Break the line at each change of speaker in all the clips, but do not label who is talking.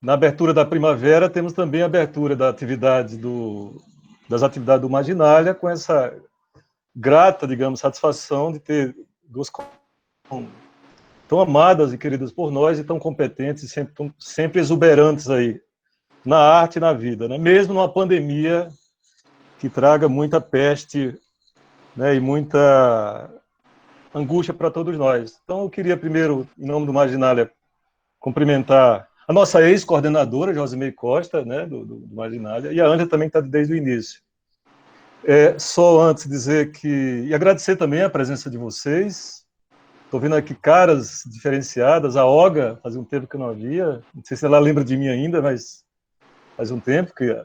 na abertura da primavera, temos também a abertura das atividades do Marginalia, com essa grata, digamos, satisfação de ter duas tão amadas e queridas por nós e tão competentes e sempre exuberantes aí, na arte e na vida, né? Mesmo numa pandemia que traga muita peste, né, e muita angústia para todos nós. Então, eu queria primeiro, em nome do Marginalia, cumprimentar a nossa ex-coordenadora, Josimei Costa, né, do Marginalia, e a Ângela também, que está desde o início. Só antes dizer que... E agradecer também a presença de vocês. Estou vendo aqui caras diferenciadas. A Olga, fazia um tempo que eu não havia. Não sei se ela lembra de mim ainda, mas faz um tempo que...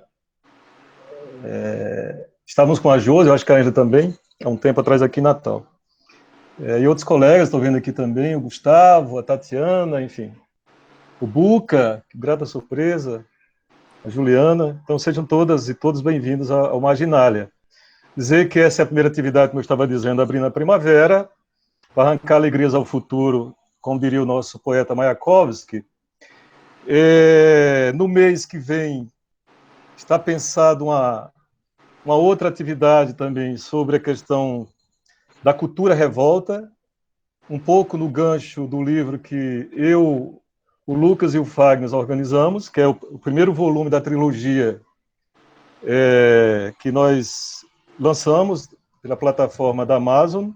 estávamos com a Josi, eu acho que a Ângela também, há um tempo atrás aqui em Natal. E outros colegas, estou vendo aqui também, o Gustavo, a Tatiana, enfim. O Buca, que grata surpresa, a Juliana. Então, sejam todas e todos bem-vindos ao Marginalia. Dizer que essa é a primeira atividade, como eu estava dizendo, abrindo a primavera, para arrancar alegrias ao futuro, como diria o nosso poeta Mayakovsky. No mês que vem, está pensado uma outra atividade também sobre a questão da cultura revolta, um pouco no gancho do livro que o Lucas e o Fagner organizamos, que é o primeiro volume da trilogia que nós lançamos pela plataforma da Amazon,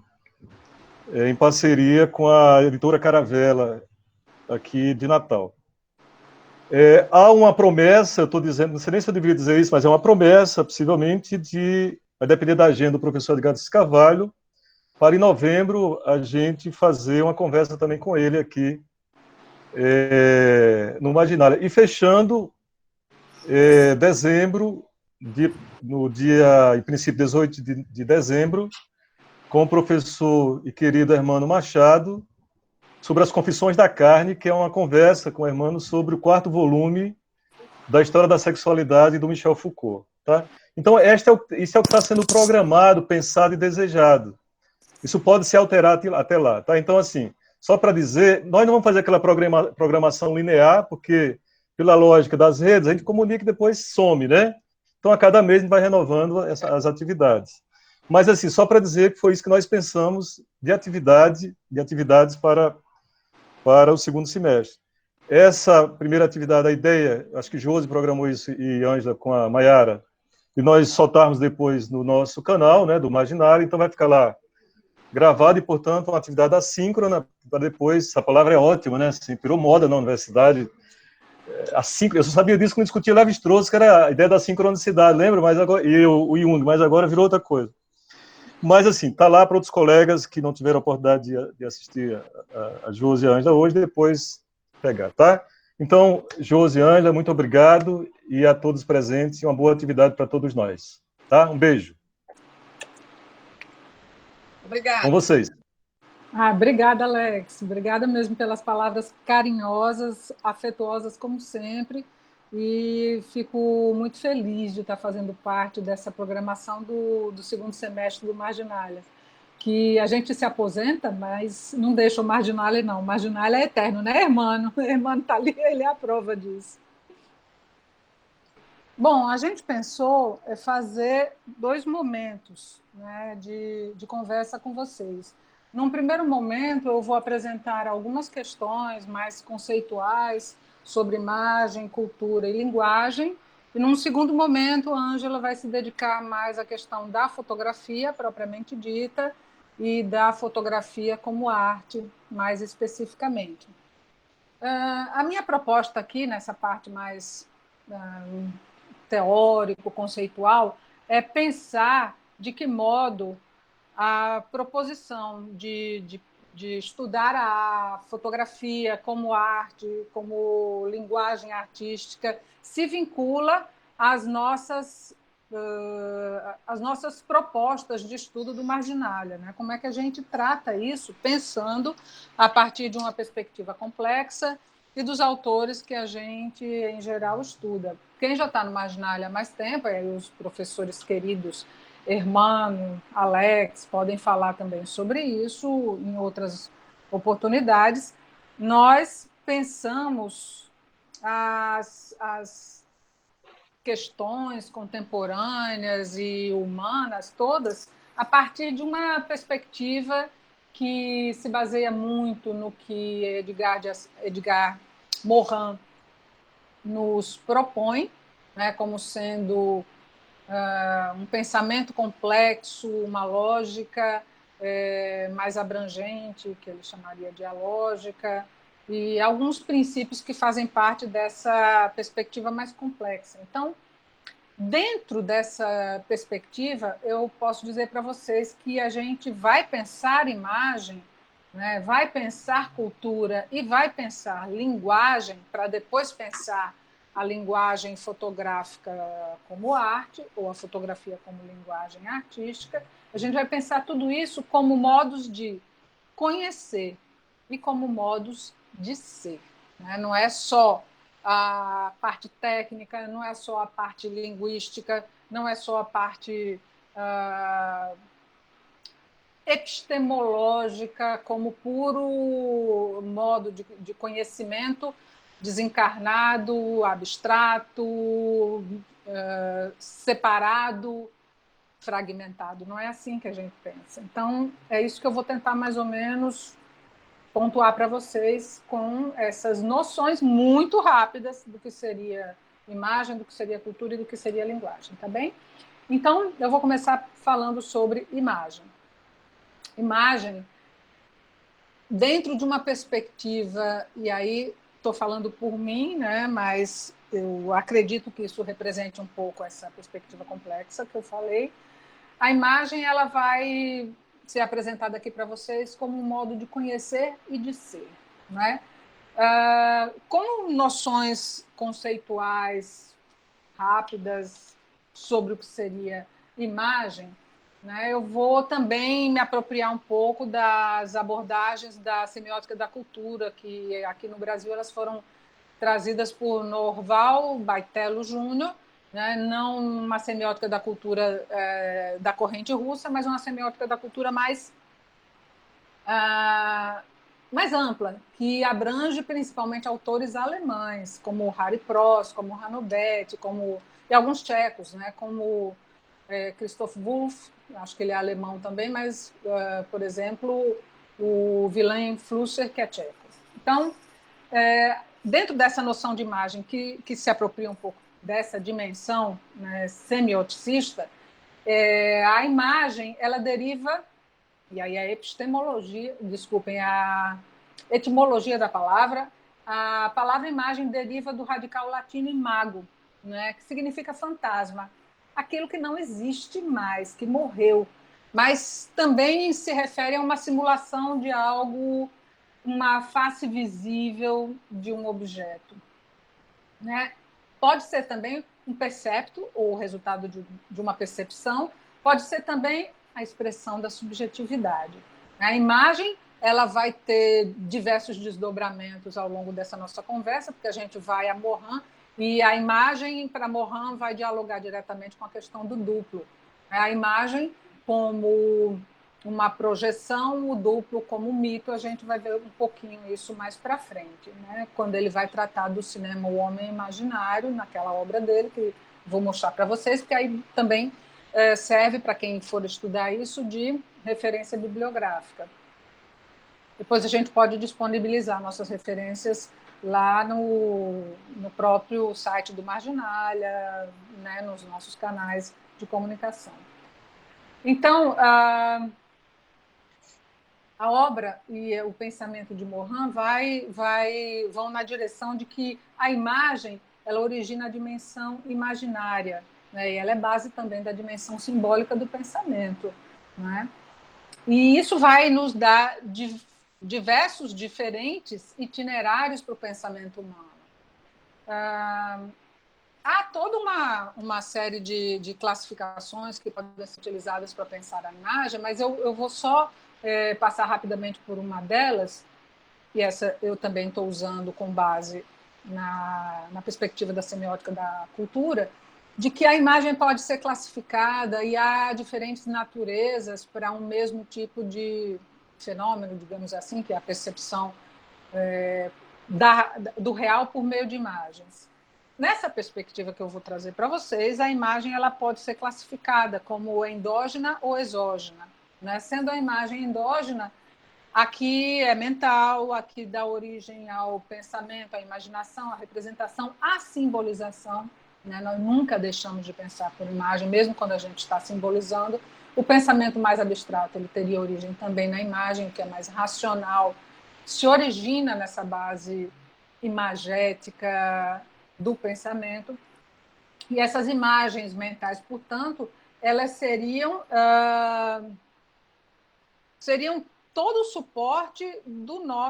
em parceria com a editora Caravela, aqui de Natal. Há uma promessa, eu estou dizendo, não sei nem se eu deveria dizer isso, mas é uma promessa, possivelmente, vai depender da agenda do professor Edgar Carvalho, para em novembro a gente fazer uma conversa também com ele aqui no Marginalia. E fechando dezembro, no dia, em princípio, 18 de dezembro, com o professor e querido Hermano Machado, sobre as Confissões da Carne, que é uma conversa com o Hermano sobre o quarto volume da História da Sexualidade do Michel Foucault. Tá? Então, isso é o que está sendo programado, pensado e desejado. Isso pode se alterar até lá. Tá? Então, assim, só para dizer, nós não vamos fazer aquela programação linear, porque, pela lógica das redes, a gente comunica e depois some, né? Então, a cada mês a gente vai renovando as atividades. Mas, assim, só para dizer que foi isso que nós pensamos de atividades para o segundo semestre. Essa primeira atividade, a ideia, acho que Josi programou isso e Ângela com a Maiara, e nós soltarmos depois no nosso canal, né, do Marginalia, então vai ficar lá gravado e, portanto, uma atividade assíncrona, para depois, essa palavra é ótima, né, assim, virou moda na universidade, eu só sabia disso quando discutia Lévi-Strauss, que era a ideia da sincronicidade, lembra? Mas agora, o Jung, mas agora virou outra coisa. Mas, assim, está lá para outros colegas que não tiveram a oportunidade de assistir a Josi e a Ângela hoje, depois pegar, tá? Então, Josi e Ângela, muito obrigado, e a todos presentes, e uma boa atividade para todos nós, tá? Um beijo.
Obrigada.
Com vocês.
Obrigada, Alex. Obrigada mesmo pelas palavras carinhosas, afetuosas, como sempre. E fico muito feliz de estar fazendo parte dessa programação do segundo semestre do Marginalia. Que a gente se aposenta, mas não deixa o Marginalia, não. O Marginalia é eterno, né, Hermano? O Hermano está ali, ele é a prova disso. Bom, a gente pensou fazer 2 momentos, né, de conversa com vocês. Num primeiro momento, eu vou apresentar algumas questões mais conceituais sobre imagem, cultura e linguagem. E, num segundo momento, a Ângela vai se dedicar mais à questão da fotografia, propriamente dita, e da fotografia como arte, mais especificamente. A minha proposta aqui, nessa parte mais teórico, conceitual, é pensar de que modo a proposição de estudar a fotografia como arte, como linguagem artística, se vincula às nossas propostas de estudo do Marginalia, né? Como é que a gente trata isso, pensando a partir de uma perspectiva complexa e dos autores que a gente, em geral, estuda. Quem já está no Marginalia há mais tempo, os professores queridos Hermano, Alex, podem falar também sobre isso em outras oportunidades. Nós pensamos as questões contemporâneas e humanas todas a partir de uma perspectiva que se baseia muito no que Edgar Morin nos propõe, né, como sendo um pensamento complexo, uma lógica mais abrangente, que ele chamaria de dialógica, e alguns princípios que fazem parte dessa perspectiva mais complexa. Então, dentro dessa perspectiva, eu posso dizer para vocês que a gente vai pensar imagem, né, vai pensar cultura e vai pensar linguagem para depois pensar a linguagem fotográfica como arte ou a fotografia como linguagem artística. A gente vai pensar tudo isso como modos de conhecer e como modos de ser. Né? Não é só a parte técnica, não é só a parte linguística, não é só a parte epistemológica como puro modo de conhecimento desencarnado, abstrato, separado, fragmentado. Não é assim que a gente pensa. Então, é isso que eu vou tentar mais ou menos pontuar para vocês com essas noções muito rápidas do que seria imagem, do que seria cultura e do que seria linguagem, tá bem? Então, eu vou começar falando sobre imagem. Imagem, dentro de uma perspectiva, e aí estou falando por mim, né, mas eu acredito que isso represente um pouco essa perspectiva complexa que eu falei. A imagem ela vai ser apresentada aqui para vocês como um modo de conhecer e de ser, né? Com noções conceituais rápidas sobre o que seria imagem, né? Eu vou também me apropriar um pouco das abordagens da semiótica da cultura, que aqui no Brasil elas foram trazidas por Norval Baitello Júnior, né? Não uma semiótica da cultura da corrente russa, mas uma semiótica da cultura mais ampla, que abrange principalmente autores alemães, como Harry Prost, como Hanovet, e alguns tchecos, né? Como Christoph Wolff, acho que ele é alemão também, mas, por exemplo, o Wilhelm Flusser, que é tcheco. Então, dentro dessa noção de imagem que se apropria um pouco dessa dimensão, né, semioticista, a imagem ela deriva, e aí a epistemologia, desculpem, a etimologia da palavra, a palavra imagem deriva do radical latino imago, né, que significa fantasma, aquilo que não existe mais, que morreu, mas também se refere a uma simulação de algo, uma face visível de um objeto. Né? Pode ser também um percepto, ou o resultado de uma percepção, pode ser também a expressão da subjetividade. A imagem ela vai ter diversos desdobramentos ao longo dessa nossa conversa, porque a gente vai a Morin, e a imagem para Morin vai dialogar diretamente com a questão do duplo. A imagem como uma projeção, o duplo como mito, a gente vai ver um pouquinho isso mais para frente, né? Quando ele vai tratar do cinema O Homem Imaginário, naquela obra dele, que vou mostrar para vocês, porque aí também serve para quem for estudar isso de referência bibliográfica. Depois a gente pode disponibilizar nossas referências lá no próprio site do Marginalia, né, nos nossos canais de comunicação. Então, a obra e o pensamento de Morin vão na direção de que a imagem ela origina a dimensão imaginária, né? E ela é base também da dimensão simbólica do pensamento, né? E isso vai nos dar diversos diferentes itinerários para o pensamento humano. Há toda uma série de classificações que podem ser utilizadas para pensar a imagem, mas eu vou só passar rapidamente por uma delas, e essa eu também estou usando com base na perspectiva da semiótica da cultura, de que a imagem pode ser classificada e há diferentes naturezas para um mesmo tipo de fenômeno, digamos assim, que é a percepção do real por meio de imagens. Nessa perspectiva que eu vou trazer para vocês, a imagem ela pode ser classificada como endógena ou exógena. Né? Sendo a imagem endógena, aqui é mental, aqui dá origem ao pensamento, à imaginação, à representação, à simbolização. Né? Nós nunca deixamos de pensar por imagem, mesmo quando a gente está simbolizando. O pensamento mais abstrato ele teria origem também na imagem, que é mais racional, se origina nessa base imagética do pensamento. E essas imagens mentais, portanto, elas seriam todo o suporte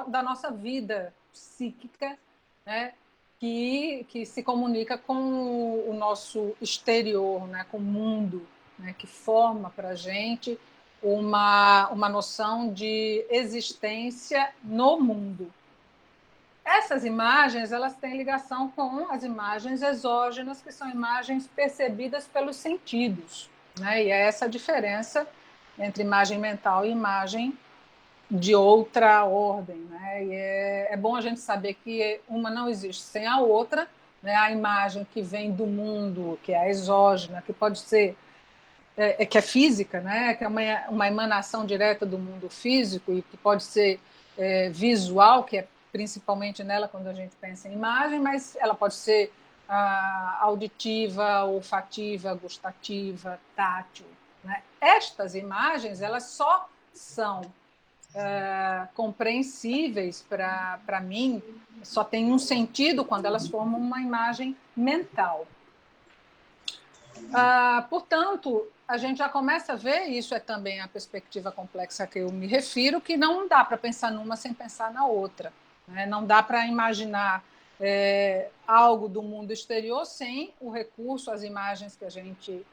da nossa vida psíquica, né, que se comunica com o nosso exterior, né, com o mundo, né, que forma para a gente uma noção de existência no mundo. Essas imagens elas têm ligação com as imagens exógenas, que são imagens percebidas pelos sentidos. Né? E é essa a diferença entre imagem mental e imagem de outra ordem. Né? E é bom a gente saber que uma não existe sem a outra. Né? A imagem que vem do mundo, que é a exógena, que pode ser que é física, né? Que é uma emanação direta do mundo físico e que pode ser visual, que é principalmente nela quando a gente pensa em imagem, mas ela pode ser auditiva, olfativa, gustativa, tátil. Né? Estas imagens elas só são compreensíveis para mim, só tem um sentido quando elas formam uma imagem mental. Portanto, a gente já começa a ver, e isso é também a perspectiva complexa a que eu me refiro, que não dá para pensar numa sem pensar na outra. Né? Não dá para imaginar algo do mundo exterior sem o recurso, as imagens que a gente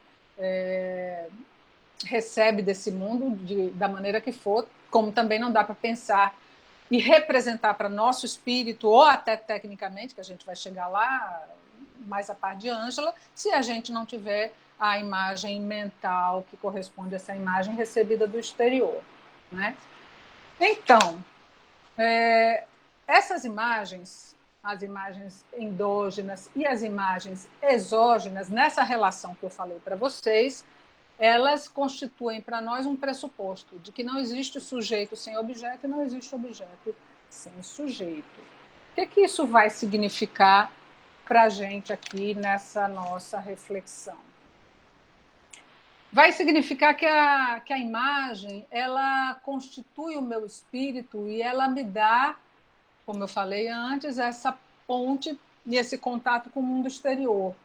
recebe desse mundo, da maneira que for, como também não dá para pensar e representar para nosso espírito, ou até tecnicamente, que a gente vai chegar lá, mais a parte de Ângela, se a gente não tiver a imagem mental que corresponde a essa imagem recebida do exterior. Né? Então, essas imagens, as imagens endógenas e as imagens exógenas, nessa relação que eu falei para vocês, elas constituem para nós um pressuposto de que não existe sujeito sem objeto e não existe objeto sem sujeito. O que isso vai significar para a gente aqui nessa nossa reflexão? Vai significar que a imagem ela constitui o meu espírito e ela me dá, como eu falei antes, essa ponte e esse contato com o mundo exterior.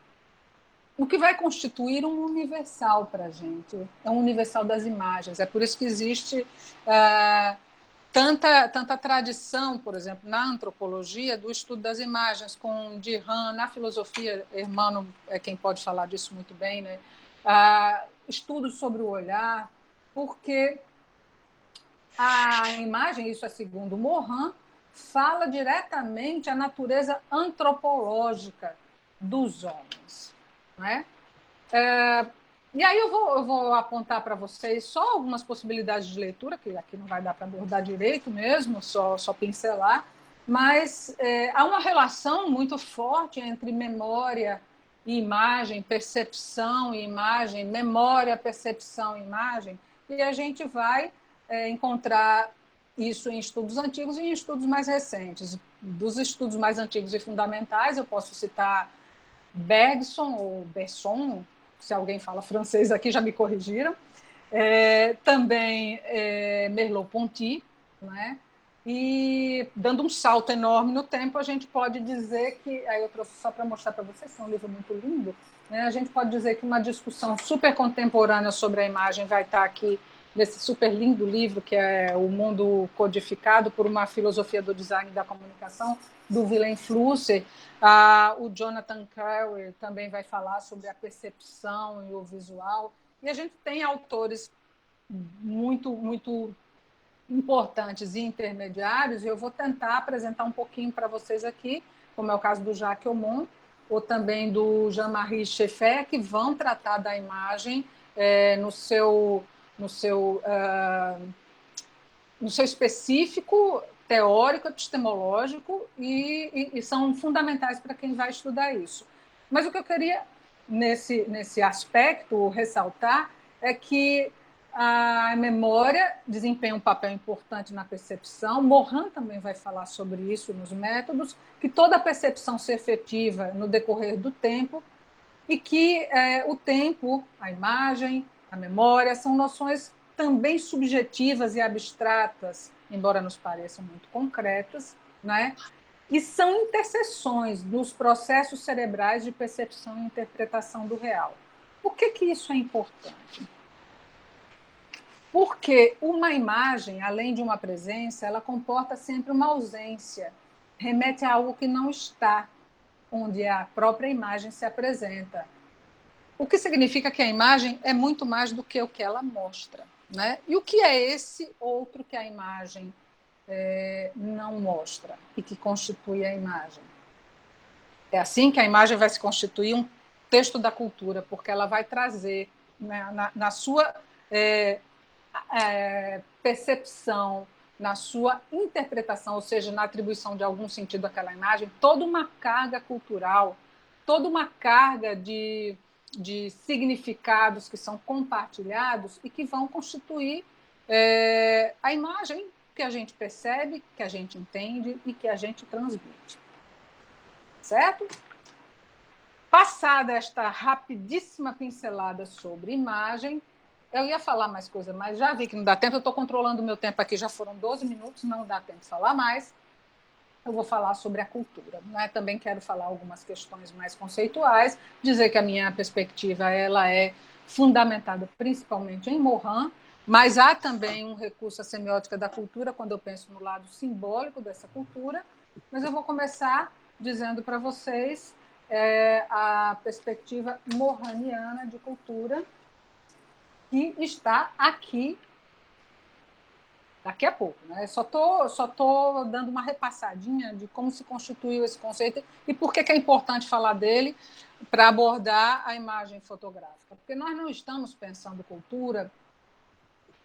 O que vai constituir um universal para a gente, é um universal das imagens. É por isso que existe tanta tradição, por exemplo, na antropologia, do estudo das imagens, com Dirhan, na filosofia, Hermano é quem pode falar disso muito bem, né? Estudos sobre o olhar, porque a imagem, isso é segundo Morin, fala diretamente a natureza antropológica dos homens. Né? E aí eu vou apontar para vocês só algumas possibilidades de leitura, que aqui não vai dar para abordar direito mesmo, só pincelar, mas há uma relação muito forte entre memória e imagem, percepção e imagem, memória, percepção e imagem, e a gente vai encontrar isso em estudos antigos e em estudos mais recentes. Dos estudos mais antigos e fundamentais, eu posso citar Bergson ou Besson, se alguém fala francês aqui já me corrigiram, também Merleau-Ponty, né? E dando um salto enorme no tempo, a gente pode dizer que, aí eu trouxe só para mostrar para vocês, é um livro muito lindo, né? A gente pode dizer que uma discussão super contemporânea sobre a imagem vai estar aqui nesse super lindo livro, que é O Mundo Codificado por uma Filosofia do Design e da Comunicação, do Willem Flusser. O Jonathan Carey também vai falar sobre a percepção e o visual. E a gente tem autores muito, muito importantes e intermediários, e eu vou tentar apresentar um pouquinho para vocês aqui, como é o caso do Jacques Aumont, ou também do Jean-Marie Schaeffer, que vão tratar da imagem no seu específico, teórico, epistemológico, e são fundamentais para quem vai estudar isso. Mas o que eu queria, nesse aspecto, ressaltar é que a memória desempenha um papel importante na percepção. Morin também vai falar sobre isso nos métodos, que toda percepção se efetiva no decorrer do tempo e que o tempo, a imagem, a memória, são noções também subjetivas e abstratas, embora nos pareçam muito concretas, né? E são interseções dos processos cerebrais de percepção e interpretação do real. Por que isso é importante? Porque uma imagem, além de uma presença, ela comporta sempre uma ausência, remete a algo que não está, onde a própria imagem se apresenta. O que significa que a imagem é muito mais do que o que ela mostra, né? E o que é esse outro que a imagem não mostra e que constitui a imagem? É assim que a imagem vai se constituir um texto da cultura, porque ela vai trazer, né, na sua percepção, na sua interpretação, ou seja, na atribuição de algum sentido àquela imagem, toda uma carga cultural, toda uma carga de significados que são compartilhados e que vão constituir a imagem que a gente percebe, que a gente entende e que a gente transmite. Certo? Passada esta rapidíssima pincelada sobre imagem, eu ia falar mais coisa, mas já vi que não dá tempo, eu estou controlando o meu tempo aqui, já foram 12 minutos, não dá tempo de falar mais. Eu vou falar sobre a cultura, né? Também quero falar algumas questões mais conceituais, dizer que a minha perspectiva ela é fundamentada principalmente em Morin, mas há também um recurso à semiótica da cultura quando eu penso no lado simbólico dessa cultura. Mas eu vou começar dizendo para vocês a perspectiva morraniana de cultura, que está aqui daqui a pouco, né? Só tô dando uma repassadinha de como se constituiu esse conceito e por que é importante falar dele para abordar a imagem fotográfica. Porque nós não estamos pensando cultura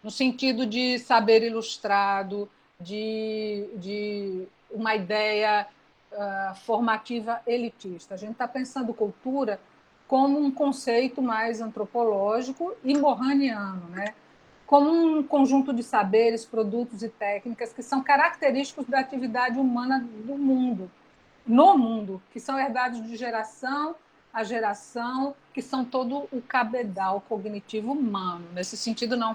no sentido de saber ilustrado, de uma ideia formativa elitista. A gente está pensando cultura como um conceito mais antropológico e morraniano, né? Como um conjunto de saberes, produtos e técnicas que são característicos da atividade humana do mundo, no mundo, que são herdados de geração a geração, que são todo o cabedal cognitivo humano. Nesse sentido, não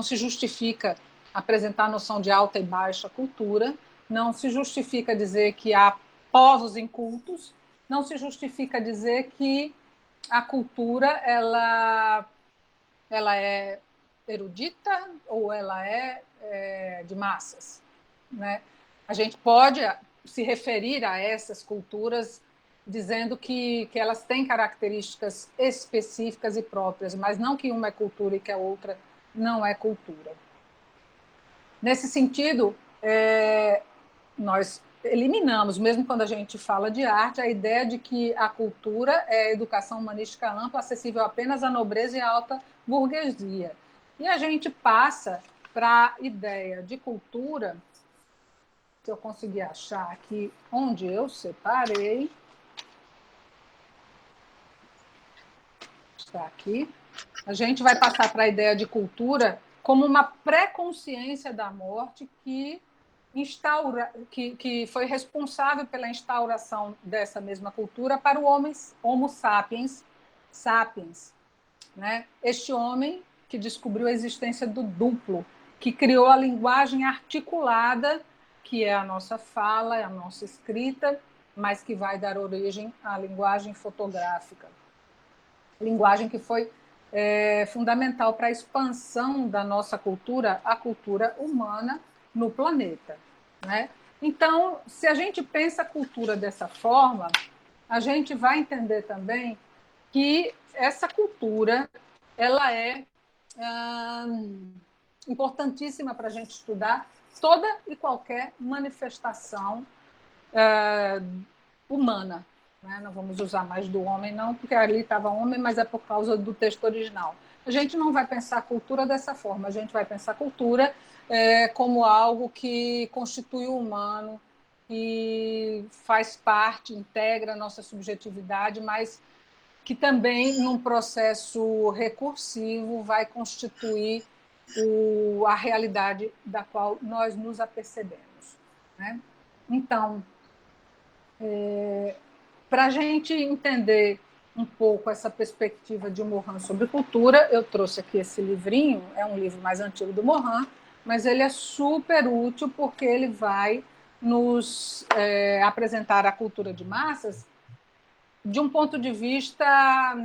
se justifica apresentar a noção de alta e baixa cultura, não se justifica dizer que há povos incultos, não se justifica dizer que a cultura ela é erudita ou ela é de massas, né? A gente pode se referir a essas culturas dizendo que elas têm características específicas e próprias, mas não que uma é cultura e que a outra não é cultura. Nesse sentido, nós eliminamos, mesmo quando a gente fala de arte, a ideia de que a cultura é a educação humanística ampla, acessível apenas à nobreza e à alta burguesia. E a gente passa para a ideia de cultura, se eu conseguir achar aqui onde eu separei, está aqui, a gente vai passar para a ideia de cultura como uma pré-consciência da morte que foi responsável pela instauração dessa mesma cultura para o Homo sapiens, né? Este homem que descobriu a existência do duplo, que criou a linguagem articulada, que é a nossa fala, é a nossa escrita, mas que vai dar origem à linguagem fotográfica. Linguagem que foi fundamental para a expansão da nossa cultura, a cultura humana, no planeta, né? Então, se a gente pensa a cultura dessa forma, a gente vai entender também que essa cultura ela é importantíssima para a gente estudar toda e qualquer manifestação humana, né? Não vamos usar mais do homem, não, porque ali estava homem, mas é por causa do texto original. A gente não vai pensar a cultura dessa forma, a gente vai pensar a cultura como algo que constitui o humano, que faz parte, integra a nossa subjetividade, mas que também, num processo recursivo, vai constituir a realidade da qual nós nos apercebemos, né? Então, para a gente entender um pouco essa perspectiva de Morin sobre cultura, eu trouxe aqui esse livrinho, é um livro mais antigo do Morin, mas ele é super útil porque ele vai nos apresentar a cultura de massas de um ponto de vista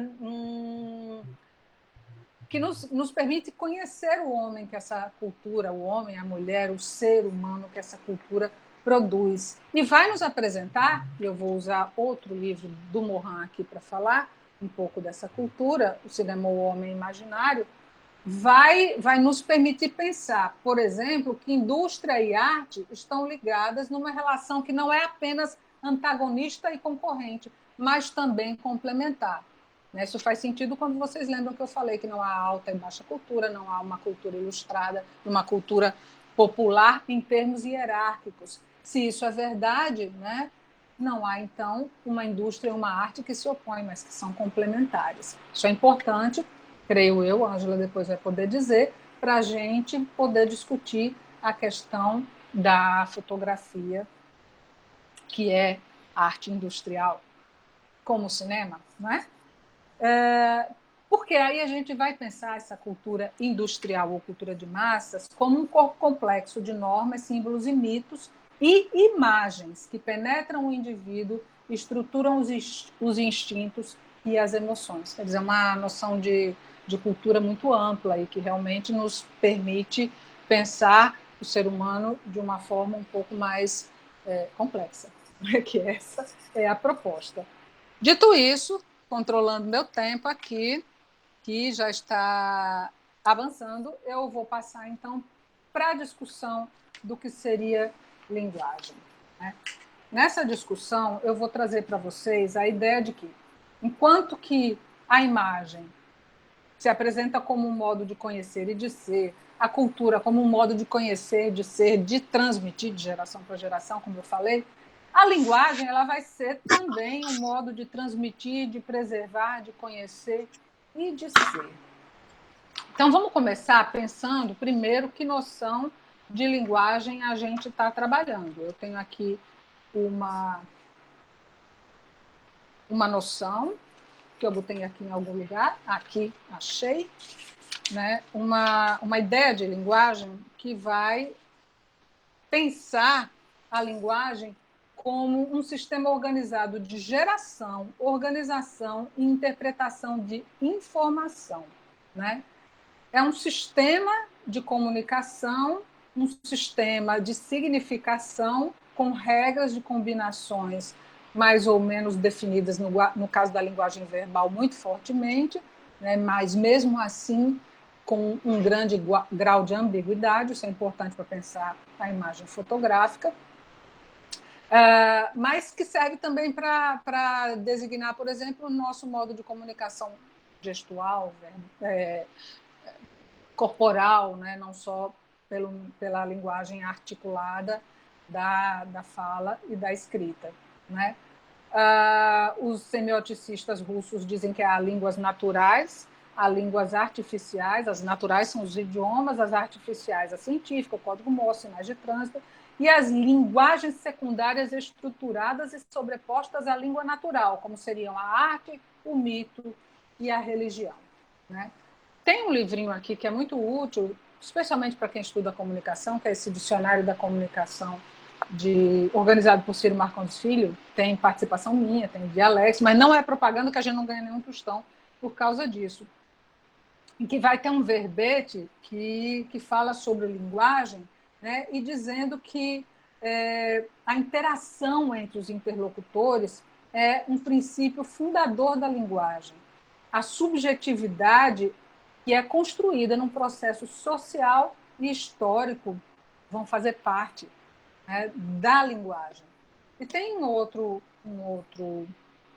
que nos permite conhecer o homem que essa cultura, o homem, a mulher, o ser humano que essa cultura produz. E vai nos apresentar, e eu vou usar outro livro do Morin aqui para falar um pouco dessa cultura, o cinema O Homem Imaginário, vai nos permitir pensar, por exemplo, que indústria e arte estão ligadas numa relação que não é apenas antagonista e concorrente, mas também complementar. Isso faz sentido quando vocês lembram que eu falei que não há alta e baixa cultura, não há uma cultura ilustrada, uma cultura popular em termos hierárquicos. Se isso é verdade, né, não há, então, uma indústria e uma arte que se opõem, mas que são complementares. Isso é importante, creio eu, a Ângela depois vai poder dizer, para a gente poder discutir a questão da fotografia, que é arte industrial, como o cinema, não é? Porque aí a gente vai pensar essa cultura industrial ou cultura de massas como um corpo complexo de normas, símbolos e mitos e imagens que penetram o indivíduo, estruturam os instintos e as emoções. Quer dizer, uma noção de cultura muito ampla e que realmente nos permite pensar o ser humano de uma forma um pouco mais complexa, que essa é a proposta. Dito isso, controlando meu tempo aqui, que já está avançando, eu vou passar então para a discussão do que seria linguagem, né? Nessa discussão, eu vou trazer para vocês a ideia de que, enquanto que a imagem se apresenta como um modo de conhecer e de ser, a cultura como um modo de conhecer, de ser, de transmitir de geração para geração, como eu falei, a linguagem ela vai ser também um modo de transmitir, de preservar, de conhecer e de ser. Então, vamos começar pensando, primeiro, que noção de linguagem a gente está trabalhando. Eu tenho aqui uma noção, que eu botei aqui em algum lugar, aqui achei, né? Uma ideia de linguagem que vai pensar a linguagem como um sistema organizado de geração, organização e interpretação de informação, né? É um sistema de comunicação, um sistema de significação com regras de combinações mais ou menos definidas, no caso da linguagem verbal, muito fortemente, né? Mas mesmo assim com um grande grau de ambiguidade, isso é importante para pensar a imagem fotográfica, mas que serve também para designar, por exemplo, o nosso modo de comunicação gestual, corporal, né? Não só pela linguagem articulada da fala e da escrita, né? Os semioticistas russos dizem que há línguas naturais, há línguas artificiais, as naturais são os idiomas, as artificiais a científica, o código Morse, sinais de trânsito, e as linguagens secundárias estruturadas e sobrepostas à língua natural, como seriam a arte, o mito e a religião, né? Tem um livrinho aqui que é muito útil, especialmente para quem estuda comunicação, que é esse Dicionário da Comunicação, organizado por Ciro Marcondes Filho. Tem participação minha, tem de Alex, mas não é propaganda, que a gente não ganha nenhum tostão por causa disso. Em que vai ter um verbete que fala sobre linguagem, né, e dizendo que a interação entre os interlocutores é um princípio fundador da linguagem. A subjetividade que é construída num processo social e histórico vão fazer parte, né, da linguagem. E tem um outro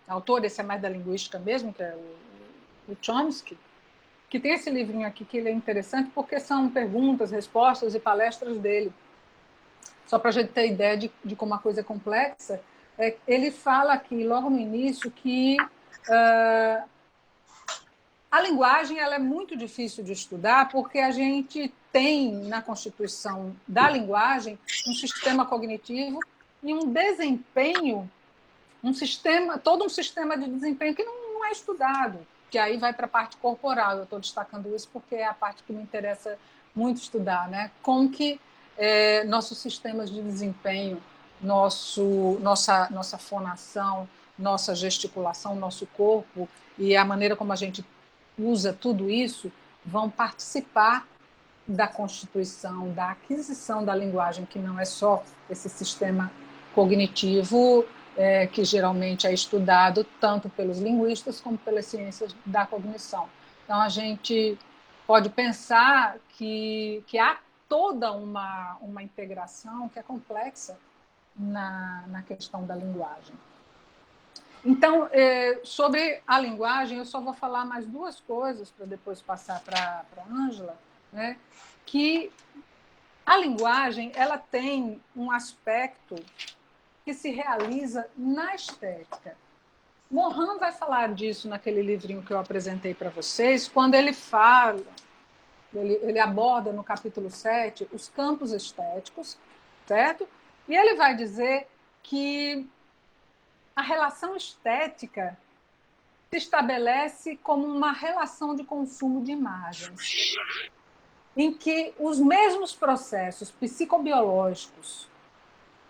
autor, esse é mais da linguística mesmo, que é o Chomsky, que tem esse livrinho aqui que ele é interessante porque são perguntas, respostas e palestras dele. Só para a gente ter ideia de como a coisa é complexa, ele fala aqui, logo no início, que a linguagem ela é muito difícil de estudar porque a gente tem na constituição da linguagem um sistema cognitivo e um desempenho, todo um sistema de desempenho que não é estudado, que aí vai para a parte corporal. Eu estou destacando isso porque é a parte que me interessa muito estudar, né? Como que nossos sistemas de desempenho, nossa fonação, nossa gesticulação, nosso corpo e a maneira como a gente usa tudo isso vão participar da constituição, da aquisição da linguagem, que não é só esse sistema cognitivo que geralmente é estudado tanto pelos linguistas como pelas ciências da cognição. Então, a gente pode pensar que há toda uma integração que é complexa na questão da linguagem. Então, sobre a linguagem, eu só vou falar mais duas coisas para depois passar para a Ângela, né? Que a linguagem ela tem um aspecto que se realiza na estética. Morin vai falar disso naquele livrinho que eu apresentei para vocês, quando ele fala, ele aborda no capítulo 7 os campos estéticos, certo? E ele vai dizer que a relação estética se estabelece como uma relação de consumo de imagens, em que os mesmos processos psicobiológicos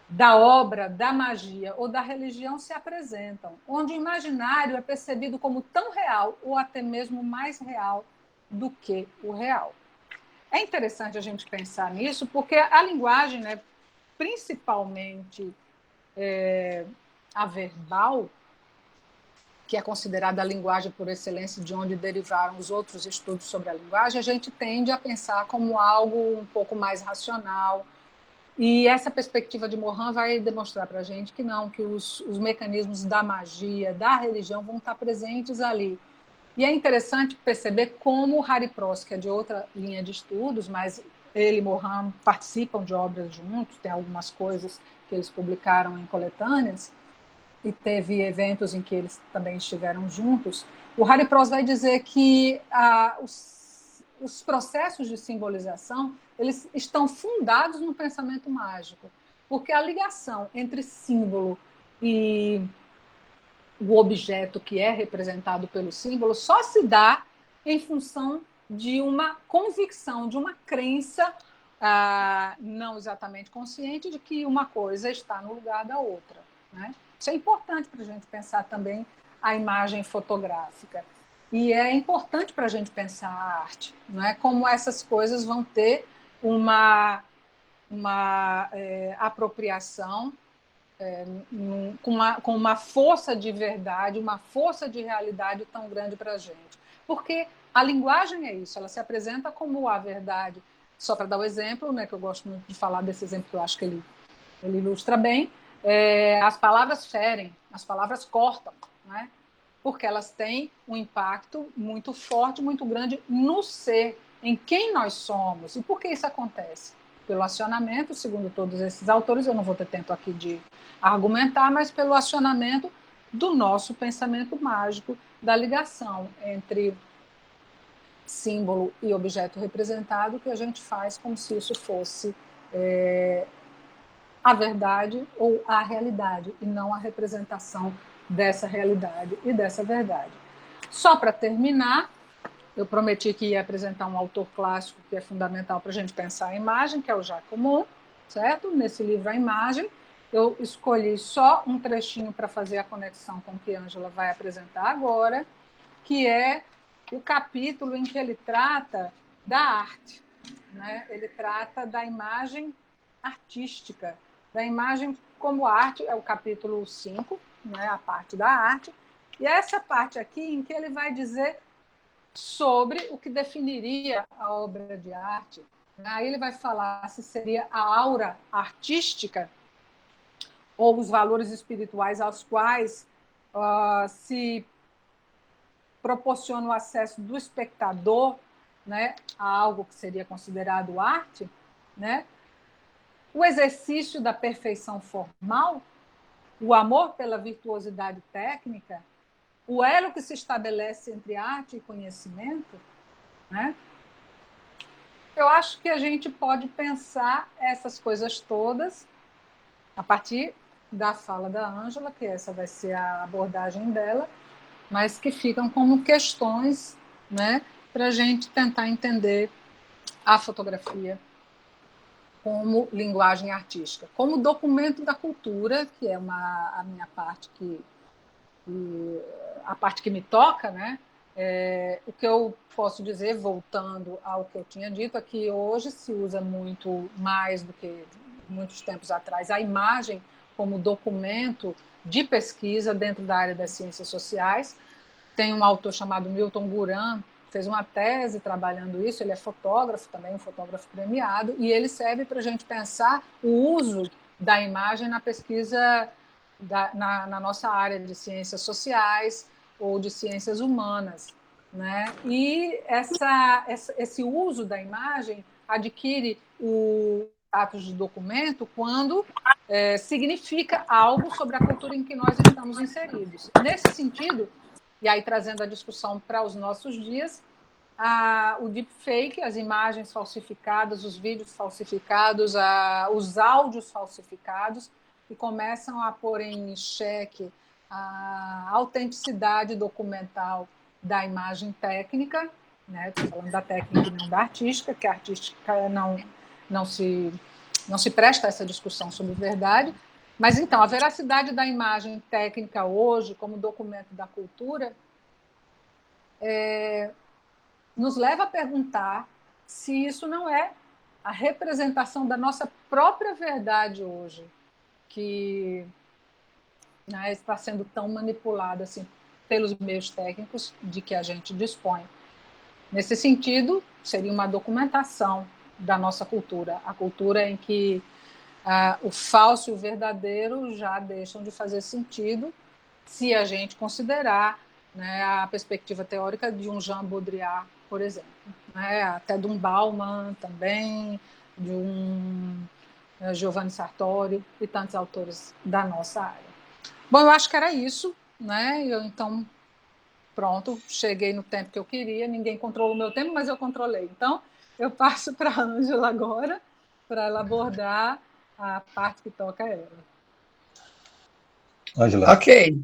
da obra, da magia ou da religião se apresentam, onde o imaginário é percebido como tão real ou até mesmo mais real do que o real. É interessante a gente pensar nisso, porque a linguagem, né, principalmente a verbal, que é considerada a linguagem por excelência, de onde derivaram os outros estudos sobre a linguagem, a gente tende a pensar como algo um pouco mais racional. E essa perspectiva de Morin vai demonstrar para a gente que não, que os mecanismos da magia, da religião vão estar presentes ali. E é interessante perceber como Harry Prost, que é de outra linha de estudos, mas ele e Morin participam de obras juntos, tem algumas coisas que eles publicaram em coletâneas, e teve eventos em que eles também estiveram juntos. O Harry Prost vai dizer que os processos de simbolização eles estão fundados no pensamento mágico, porque a ligação entre símbolo e o objeto que é representado pelo símbolo só se dá em função de uma convicção, de uma crença não exatamente consciente de que uma coisa está no lugar da outra, né? Isso é importante para a gente pensar também a imagem fotográfica. E é importante para a gente pensar a arte, não é? Como essas coisas vão ter uma apropriação com uma força de verdade, uma força de realidade tão grande para a gente. Porque a linguagem é isso, ela se apresenta como a verdade. Só para dar o exemplo, né, que eu gosto muito de falar desse exemplo, que eu acho que ele ilustra bem, as palavras ferem, as palavras cortam, né? Porque elas têm um impacto muito forte, muito grande no ser, em quem nós somos. E por que isso acontece? Pelo acionamento, segundo todos esses autores, eu não vou ter tempo aqui de argumentar, mas pelo acionamento do nosso pensamento mágico, da ligação entre símbolo e objeto representado, que a gente faz como se isso fosse a verdade ou a realidade, e não a representação dessa realidade e dessa verdade. Só para terminar, eu prometi que ia apresentar um autor clássico que é fundamental para a gente pensar a imagem, que é o Jacques Monod, certo? Nesse livro, A Imagem, eu escolhi só um trechinho para fazer a conexão com o que a Ângela vai apresentar agora, que é o capítulo em que ele trata da arte, né? Ele trata da imagem artística, da imagem como arte, é o capítulo 5, né? A parte da arte, e é essa parte aqui em que ele vai dizer sobre o que definiria a obra de arte. Aí ele vai falar se seria a aura artística ou os valores espirituais aos quais se proporciona o acesso do espectador, né, a algo que seria considerado arte, né? O exercício da perfeição formal, o amor pela virtuosidade técnica, o elo que se estabelece entre arte e conhecimento, né? Eu acho que a gente pode pensar essas coisas todas a partir da fala da Ângela, que essa vai ser a abordagem dela, mas que ficam como questões, né, para a gente tentar entender a fotografia como linguagem artística, como documento da cultura, que é a minha parte a parte que me toca, né? O que eu posso dizer, voltando ao que eu tinha dito, é que hoje se usa muito mais do que muitos tempos atrás a imagem como documento de pesquisa dentro da área das ciências sociais. Tem um autor chamado Milton Guran, fez uma tese trabalhando isso, ele é fotógrafo também, um fotógrafo premiado, e ele serve para a gente pensar o uso da imagem na pesquisa na nossa área de ciências sociais ou de ciências humanas. Né? E esse uso da imagem adquire o status de documento quando significa algo sobre a cultura em que nós estamos inseridos. Nesse sentido, e aí trazendo a discussão para os nossos dias, o deepfake, as imagens falsificadas, os vídeos falsificados, os áudios falsificados, que começam a pôr em xeque a autenticidade documental da imagem técnica, né? Estou falando da técnica e não da artística, que a artística não se presta a essa discussão sobre verdade. Mas, então, a veracidade da imagem técnica hoje, como documento da cultura, nos leva a perguntar se isso não é a representação da nossa própria verdade hoje, que, né, está sendo tão manipulada assim, pelos meios técnicos de que a gente dispõe. Nesse sentido, seria uma documentação da nossa cultura, a cultura em que o falso e o verdadeiro já deixam de fazer sentido se a gente considerar, né, a perspectiva teórica de um Jean Baudrillard, por exemplo, né, até de um Bauman também, de um Giovanni Sartori e tantos autores da nossa área. Bom, eu acho que era isso, né? Então, pronto, cheguei no tempo que eu queria, ninguém controlou o meu tempo, mas eu controlei. Então, eu passo para a Ângela agora, para ela abordar a parte que toca a ela.
Ângela.
Ok.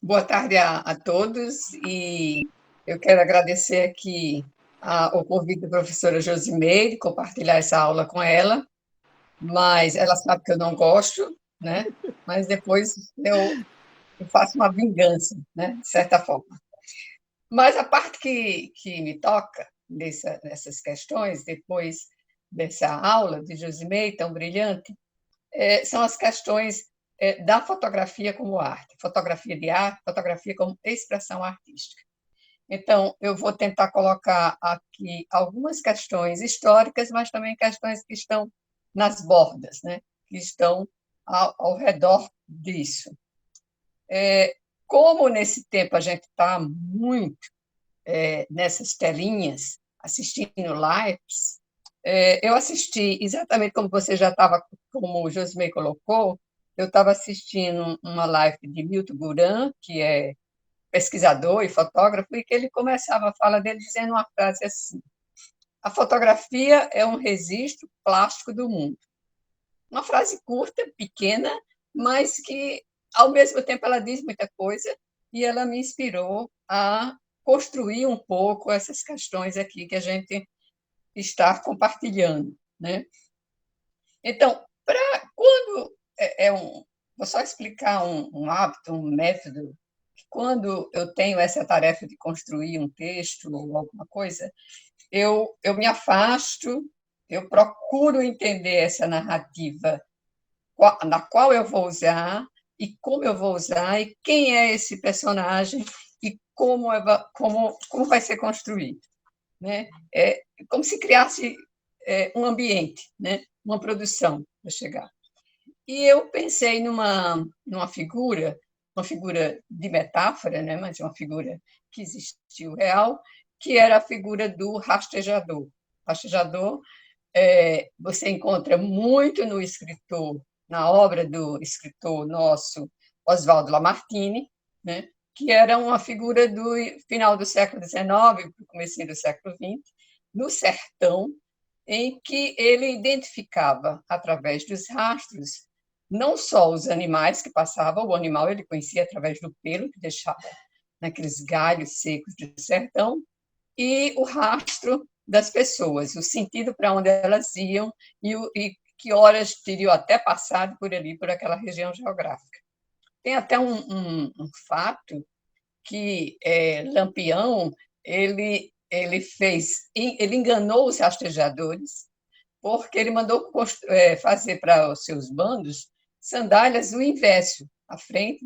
Boa tarde a todos e eu quero agradecer aqui o convite da professora Josimeire, compartilhar essa aula com ela, mas ela sabe que eu não gosto, né? Mas depois eu faço uma vingança, né? De certa forma. Mas a parte que me toca nessas questões, depois dessa aula de Josimeire tão brilhante, são as questões da fotografia como arte, fotografia de arte, fotografia como expressão artística. Então, eu vou tentar colocar aqui algumas questões históricas, mas também questões que estão nas bordas, né? Que estão ao redor disso. Como nesse tempo a gente está muito nessas telinhas, assistindo lives, eu assisti exatamente como você já estava, como o Josmei colocou, eu estava assistindo uma live de Milton Guran, que é pesquisador e fotógrafo, e que ele começava a fala dele dizendo uma frase assim: a fotografia é um registro plástico do mundo. Uma frase curta, pequena, mas que, ao mesmo tempo, ela diz muita coisa, e ela me inspirou a construir um pouco essas questões aqui que a gente está compartilhando, né? Então, quando vou só explicar um hábito, um método. Quando eu tenho essa tarefa de construir um texto ou alguma coisa, eu me afasto, eu procuro entender essa narrativa na qual eu vou usar e como eu vou usar e quem é esse personagem e como vai ser construído, né? É como se criasse um ambiente, né? Uma produção para chegar. E eu pensei numa figura, uma figura de metáfora, né, mas uma figura que existiu real, que era a figura do rastejador. Rastejador você encontra muito no escritor, na obra do escritor nosso Oswaldo Lamartine, né, que era uma figura do final do século XIX, começo do século XX, no sertão, em que ele identificava, através dos rastros, não só os animais que passavam, o animal ele conhecia através do pelo que deixava naqueles galhos secos do sertão, e o rastro das pessoas, o sentido para onde elas iam e que horas teriam até passado por ali, por aquela região geográfica. Tem até um fato que Lampião ele enganou os rastejadores porque ele mandou fazer para os seus bandos sandálias do inverso, à frente,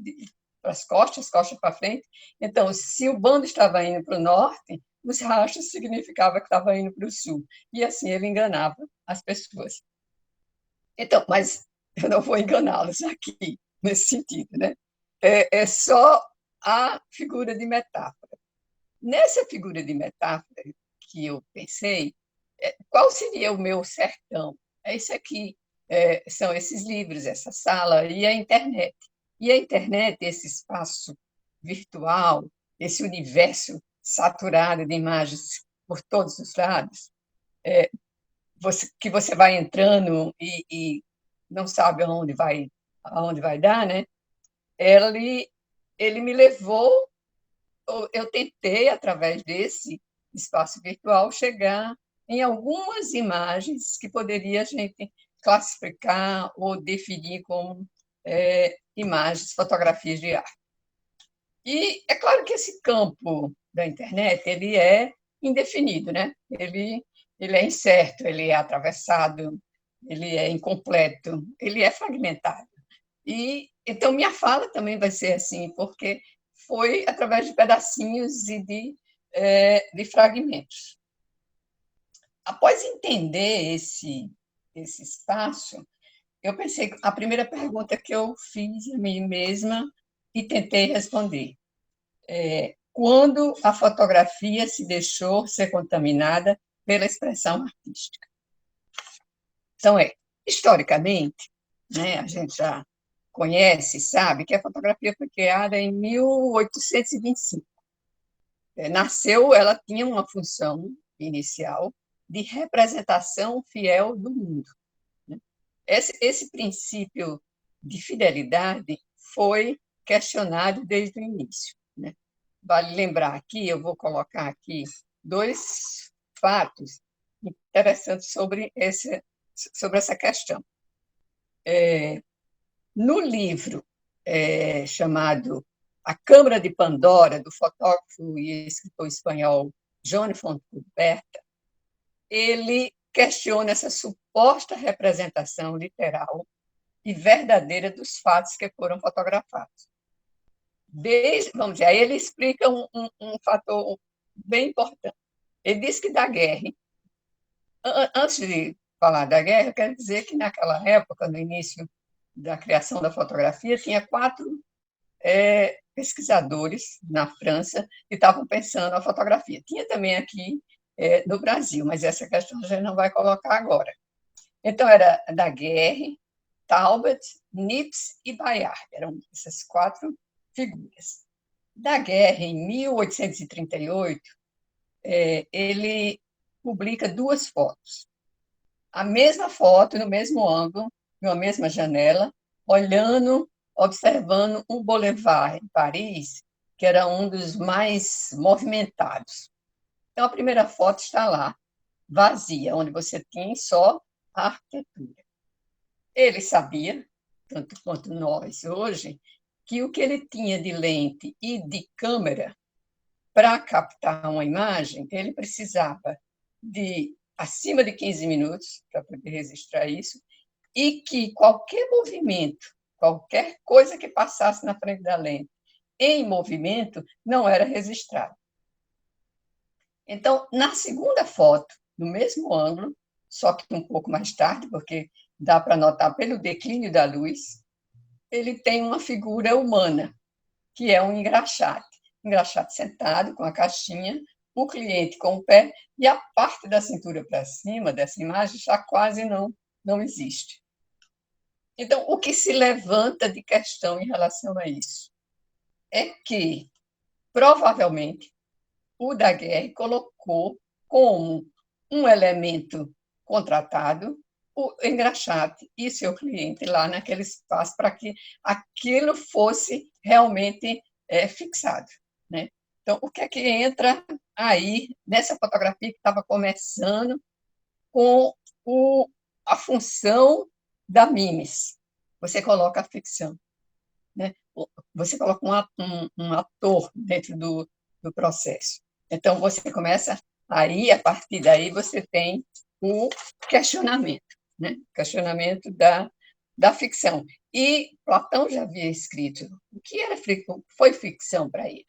para as costas para frente. Então, se o bando estava indo para o norte, os rastros significava que estava indo para o sul. E assim ele enganava as pessoas. Então, mas eu não vou enganá-los aqui, nesse sentido, né? É só a figura de metáfora. Nessa figura de metáfora que eu pensei, qual seria o meu sertão? É isso aqui, são esses livros, essa sala e a internet. E a internet, esse espaço virtual, esse universo saturado de imagens por todos os lados, que você vai entrando e não sabe aonde vai dar, né? Ele me levou, eu tentei, através desse espaço virtual, chegar em algumas imagens que poderia a gente classificar ou definir como imagens, fotografias de arte. E é claro que esse campo da internet ele é indefinido, né? Ele é incerto, ele é atravessado, ele é incompleto, ele é fragmentado. E então minha fala também vai ser assim, porque foi através de pedacinhos e de fragmentos. Após entender esse espaço, eu pensei, a primeira pergunta que eu fiz a mim mesma e tentei responder quando a fotografia se deixou ser contaminada pela expressão artística. Então, historicamente, né, a gente já conhece, sabe, que a fotografia foi criada em 1825. Nasceu, ela tinha uma função inicial de representação fiel do mundo. Esse princípio de fidelidade foi questionado desde o início. Né? Vale lembrar aqui, eu vou colocar aqui dois fatos interessantes sobre essa questão. No livro chamado A Câmara de Pandora, do fotógrafo e escritor espanhol Joan Fontcuberta, ele questiona essa suposta representação literal e verdadeira dos fatos que foram fotografados. Vamos dizer, aí ele explica um fator bem importante. Ele diz que da guerra, antes de falar da guerra, eu quero dizer que naquela época, no início da criação da fotografia, tinha 4 pesquisadores na França que estavam pensando a fotografia. Tinha também aqui no Brasil, mas essa questão a gente não vai colocar agora. Então, era Daguerre, Talbot, Nips e Bayard, eram essas 4 figuras. Daguerre, em 1838, ele publica 2 fotos. A mesma foto, no mesmo ângulo, numa mesma janela, observando um boulevard em Paris, que era um dos mais movimentados. Então, a primeira foto está lá, vazia, onde você tem só a arquitetura. Ele sabia, tanto quanto nós hoje, que o que ele tinha de lente e de câmera para captar uma imagem, ele precisava de acima de 15 minutos para poder registrar isso, e que qualquer movimento, qualquer coisa que passasse na frente da lente em movimento, não era registrado. Então, na segunda foto, no mesmo ângulo, só que um pouco mais tarde, porque dá para notar pelo declínio da luz, ele tem uma figura humana, que é um engraxate. Engraxate sentado, com a caixinha, o cliente com o pé, e a parte da cintura para cima dessa imagem já quase não existe. Então, o que se levanta de questão em relação a isso é que, provavelmente, o Daguerre colocou como um elemento contratado o engraxate e seu cliente lá naquele espaço para que aquilo fosse realmente fixado, né? Então, o que é que entra aí nessa fotografia que estava começando com a função da mimes? Você coloca a ficção, né? Você coloca um ator dentro do processo. Então, você começa aí, a partir daí, você tem o questionamento, né? Questionamento da ficção. E Platão já havia escrito o que foi ficção para ele.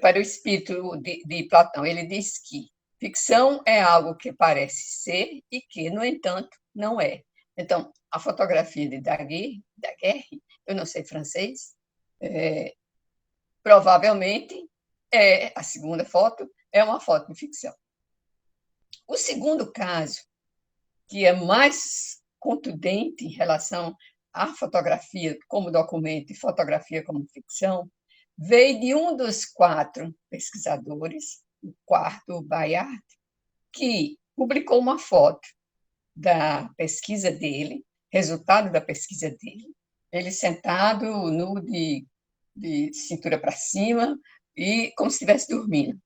Para o espírito de Platão, ele diz que ficção é algo que parece ser e que, no entanto, não é. Então, a fotografia de Daguerre, eu não sei francês, provavelmente a segunda foto é uma foto de ficção. O segundo caso, que é mais contundente em relação à fotografia como documento e fotografia como ficção, veio de um dos 4 pesquisadores, o quarto, Bayard, que publicou uma foto da pesquisa dele, resultado da pesquisa dele, ele sentado, nu de cintura para cima, e como se estivesse dormindo.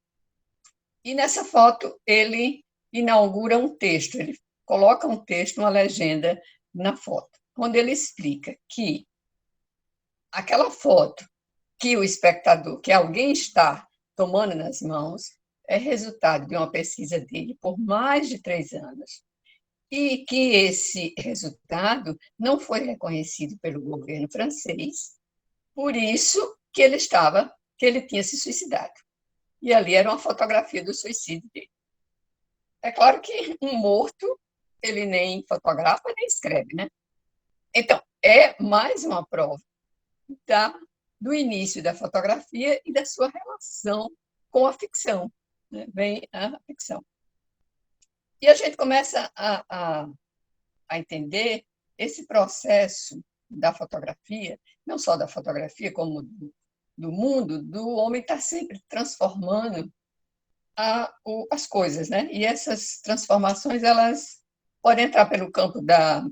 E nessa foto ele inaugura um texto, ele coloca um texto, uma legenda na foto, onde ele explica que aquela foto que o espectador, que alguém está tomando nas mãos, é resultado de uma pesquisa dele por mais de 3 anos, e que esse resultado não foi reconhecido pelo governo francês, por isso que ele tinha se suicidado. E ali era uma fotografia do suicídio dele. É claro que um morto, ele nem fotografa, nem escreve, né? Então, é mais uma prova do início da fotografia e da sua relação com a ficção, né? Vem a ficção. E a gente começa a entender esse processo da fotografia, não só da fotografia, como do mundo, do homem estar sempre transformando as coisas, né? E essas transformações, elas podem entrar pelo campo da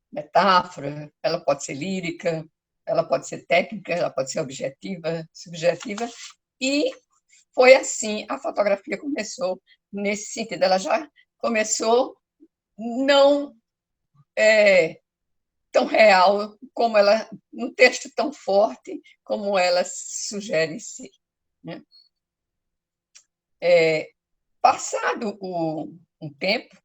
metáfora, ela pode ser lírica, ela pode ser técnica, ela pode ser objetiva, subjetiva, e foi assim, a fotografia começou nesse sentido, ela já começou não tão real como ela, um texto tão forte como ela sugere em si, né? Passado um tempo,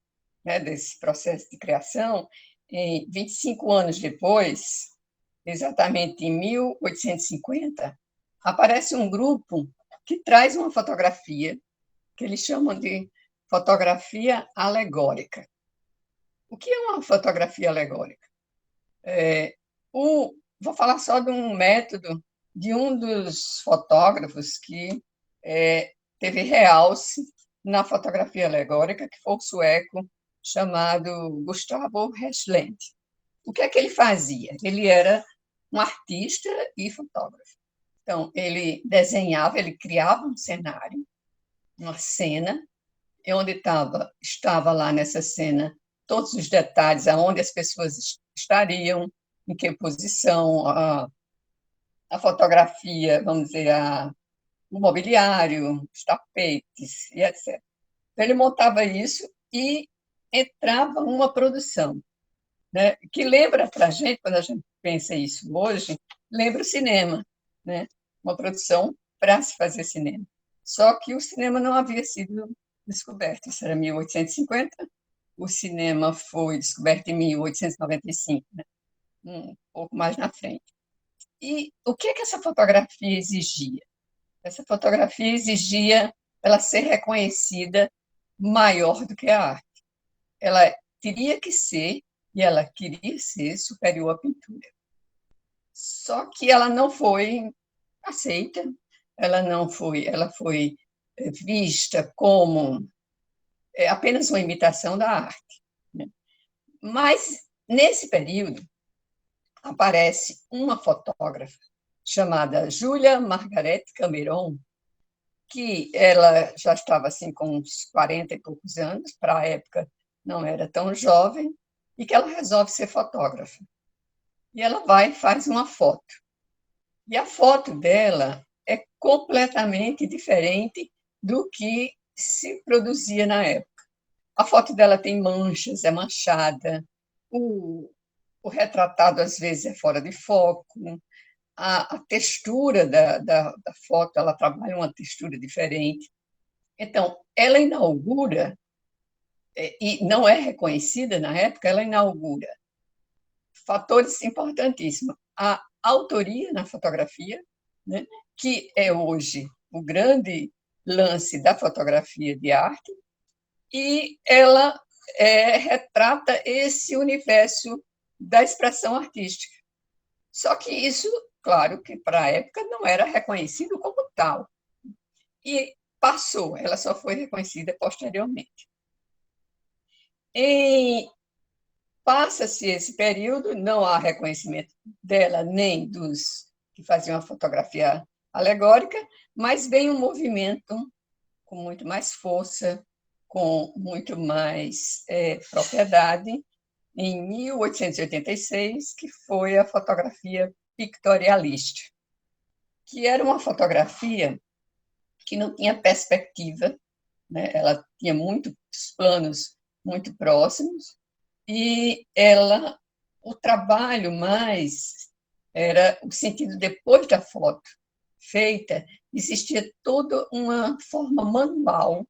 né, desse processo de criação, 25 anos depois, exatamente em 1850, aparece um grupo que traz uma fotografia que eles chamam de fotografia alegórica. O que é uma fotografia alegórica? Vou falar só de um método de um dos fotógrafos que teve realce na fotografia alegórica, que foi o sueco chamado Gustavo Hertzland. O que é que ele fazia? Ele era um artista e fotógrafo. Então, ele desenhava, ele criava um cenário, uma cena, onde estava lá nessa cena todos os detalhes, aonde as pessoas estariam, em que posição, a fotografia, vamos dizer, o mobiliário, os tapetes, e etc. Então, ele montava isso e entrava uma produção, né, que lembra para a gente, quando a gente pensa isso hoje, lembra o cinema, né? Uma produção para se fazer cinema. Só que o cinema não havia sido descoberto, isso era 1850, o cinema foi descoberto em 1895, né? Um pouco mais na frente. E o que essa fotografia exigia? Essa fotografia exigia ela ser reconhecida maior do que a arte. Ela teria que ser, e ela queria ser, superior à pintura. Só que ela não foi aceita, ela foi vista como apenas uma imitação da arte. Né? Mas, nesse período, aparece uma fotógrafa chamada Julia Margaret Cameron, que ela já estava assim com uns 40 e poucos anos, para a época não era tão jovem, e que ela resolve ser fotógrafa. E ela vai e faz uma foto. E a foto dela é completamente diferente do que se produzia na época. A foto dela tem manchas, é manchada, o retratado às vezes é fora de foco, a textura da foto, ela trabalha uma textura diferente. Então, ela inaugura, e não é reconhecida na época, ela inaugura fatores importantíssimos. A autoria na fotografia, né, que é hoje o grande lance da fotografia de arte, e ela retrata esse universo da expressão artística. Só que isso, claro, que para a época não era reconhecido como tal. E passou, ela só foi reconhecida posteriormente. Passa-se esse período, não há reconhecimento dela nem dos que faziam a fotografia alegórica, mas vem um movimento com muito mais força, com muito mais propriedade, em 1886, que foi a fotografia pictorialista, que era uma fotografia que não tinha perspectiva, né? Ela tinha muitos planos muito próximos, e o trabalho mais era o sentido depois da foto feita, existia toda uma forma manual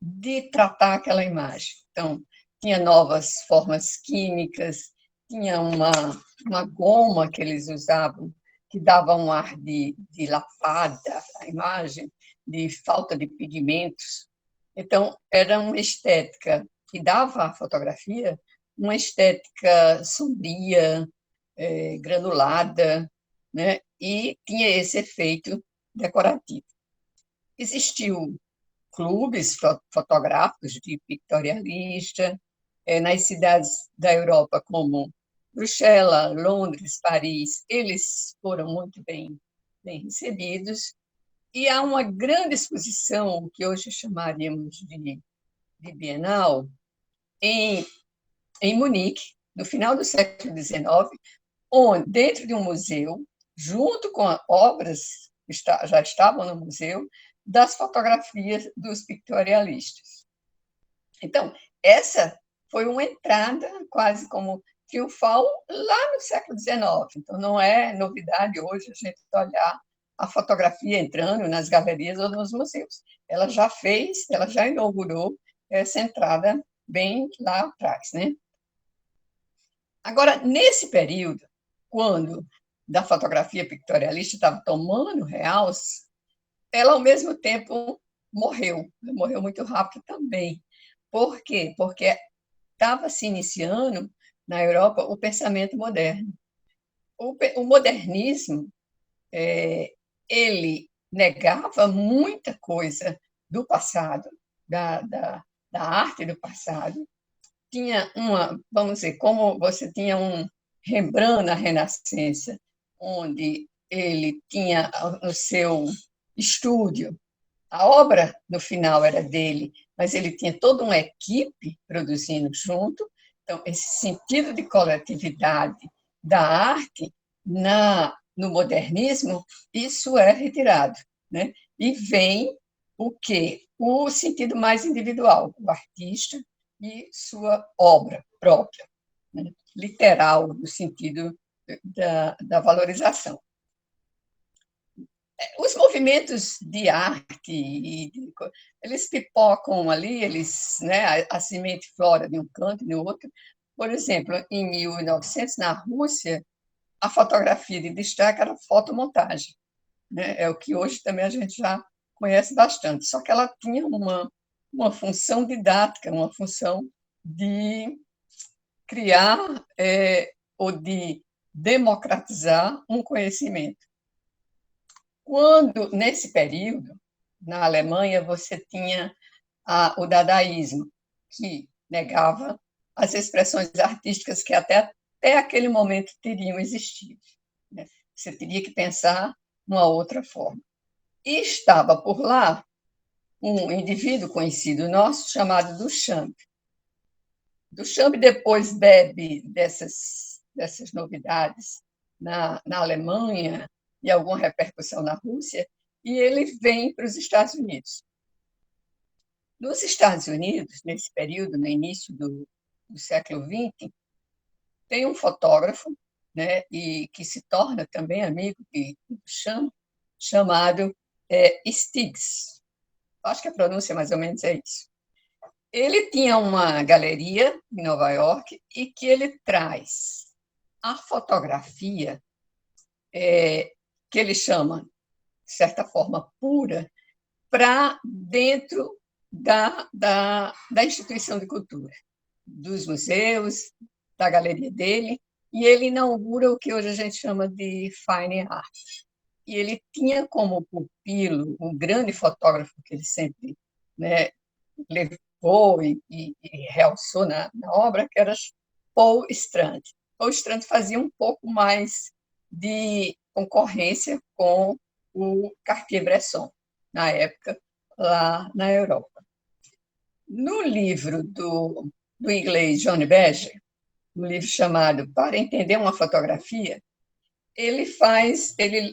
de tratar aquela imagem. Então, tinha novas formas químicas, tinha uma goma que eles usavam que dava um ar de lavada à imagem, de falta de pigmentos. Então, era uma estética que dava à fotografia uma estética sombria, granulada, né? E tinha esse efeito decorativo. Existiu clubes fotográficos de pictorialista, nas cidades da Europa como Bruxelas, Londres, Paris, eles foram muito bem recebidos, e há uma grande exposição, que hoje chamaríamos de Bienal, em Munique, no final do século XIX, onde, dentro de um museu, junto com obras que já estavam no museu, das fotografias dos pictorialistas. Então, essa foi uma entrada quase como triunfal lá no século XIX. Então, não é novidade hoje a gente olhar a fotografia entrando nas galerias ou nos museus. Ela já inaugurou essa entrada bem lá atrás, né? Agora, nesse período, quando da fotografia pictorialista estava tomando realce, ela, ao mesmo tempo, morreu muito rápido também. Por quê? Porque estava se iniciando, na Europa, o pensamento moderno. O modernismo, ele negava muita coisa do passado, da arte do passado. Tinha vamos dizer, como você tinha um Rembrandt na Renascença, onde ele tinha o seu estúdio, a obra no final era dele, mas ele tinha toda uma equipe produzindo junto. Então, esse sentido de coletividade da arte no modernismo, isso é retirado, né? E vem o quê? O sentido mais individual, o artista e sua obra própria, né? Literal, no sentido da valorização. Os movimentos de arte, eles pipocam ali, né, a semente flora de um canto e do outro. Por exemplo, em 1900, na Rússia, a fotografia de destaque era fotomontagem, né? É o que hoje também a gente já conhece bastante, só que ela tinha uma função didática, uma função de criar ou de democratizar um conhecimento. Quando, nesse período, na Alemanha, você tinha o dadaísmo, que negava as expressões artísticas que até aquele momento teriam existido, né? Você teria que pensar uma outra forma. E estava por lá um indivíduo conhecido nosso chamado Duchamp. Duchamp depois bebe dessas novidades na Alemanha e alguma repercussão na Rússia, e ele vem para os Estados Unidos. Nos Estados Unidos, nesse período, no início do século XX, tem um fotógrafo, né, e que se torna também amigo de Duchamp, chamado Stieglitz. Acho que a pronúncia mais ou menos é isso. Ele tinha uma galeria em Nova York e que ele traz a fotografia, que ele chama, de certa forma, pura, para dentro da instituição de cultura, dos museus, da galeria dele, e ele inaugura o que hoje a gente chama de Fine Art. E ele tinha como pupilo um grande fotógrafo que ele sempre, né, levou e realçou na obra, que era Paul Strand. Paul Strand fazia um pouco mais de concorrência com o Cartier-Bresson, na época, lá na Europa. No livro do inglês John Beger, um livro chamado Para Entender uma Fotografia, ele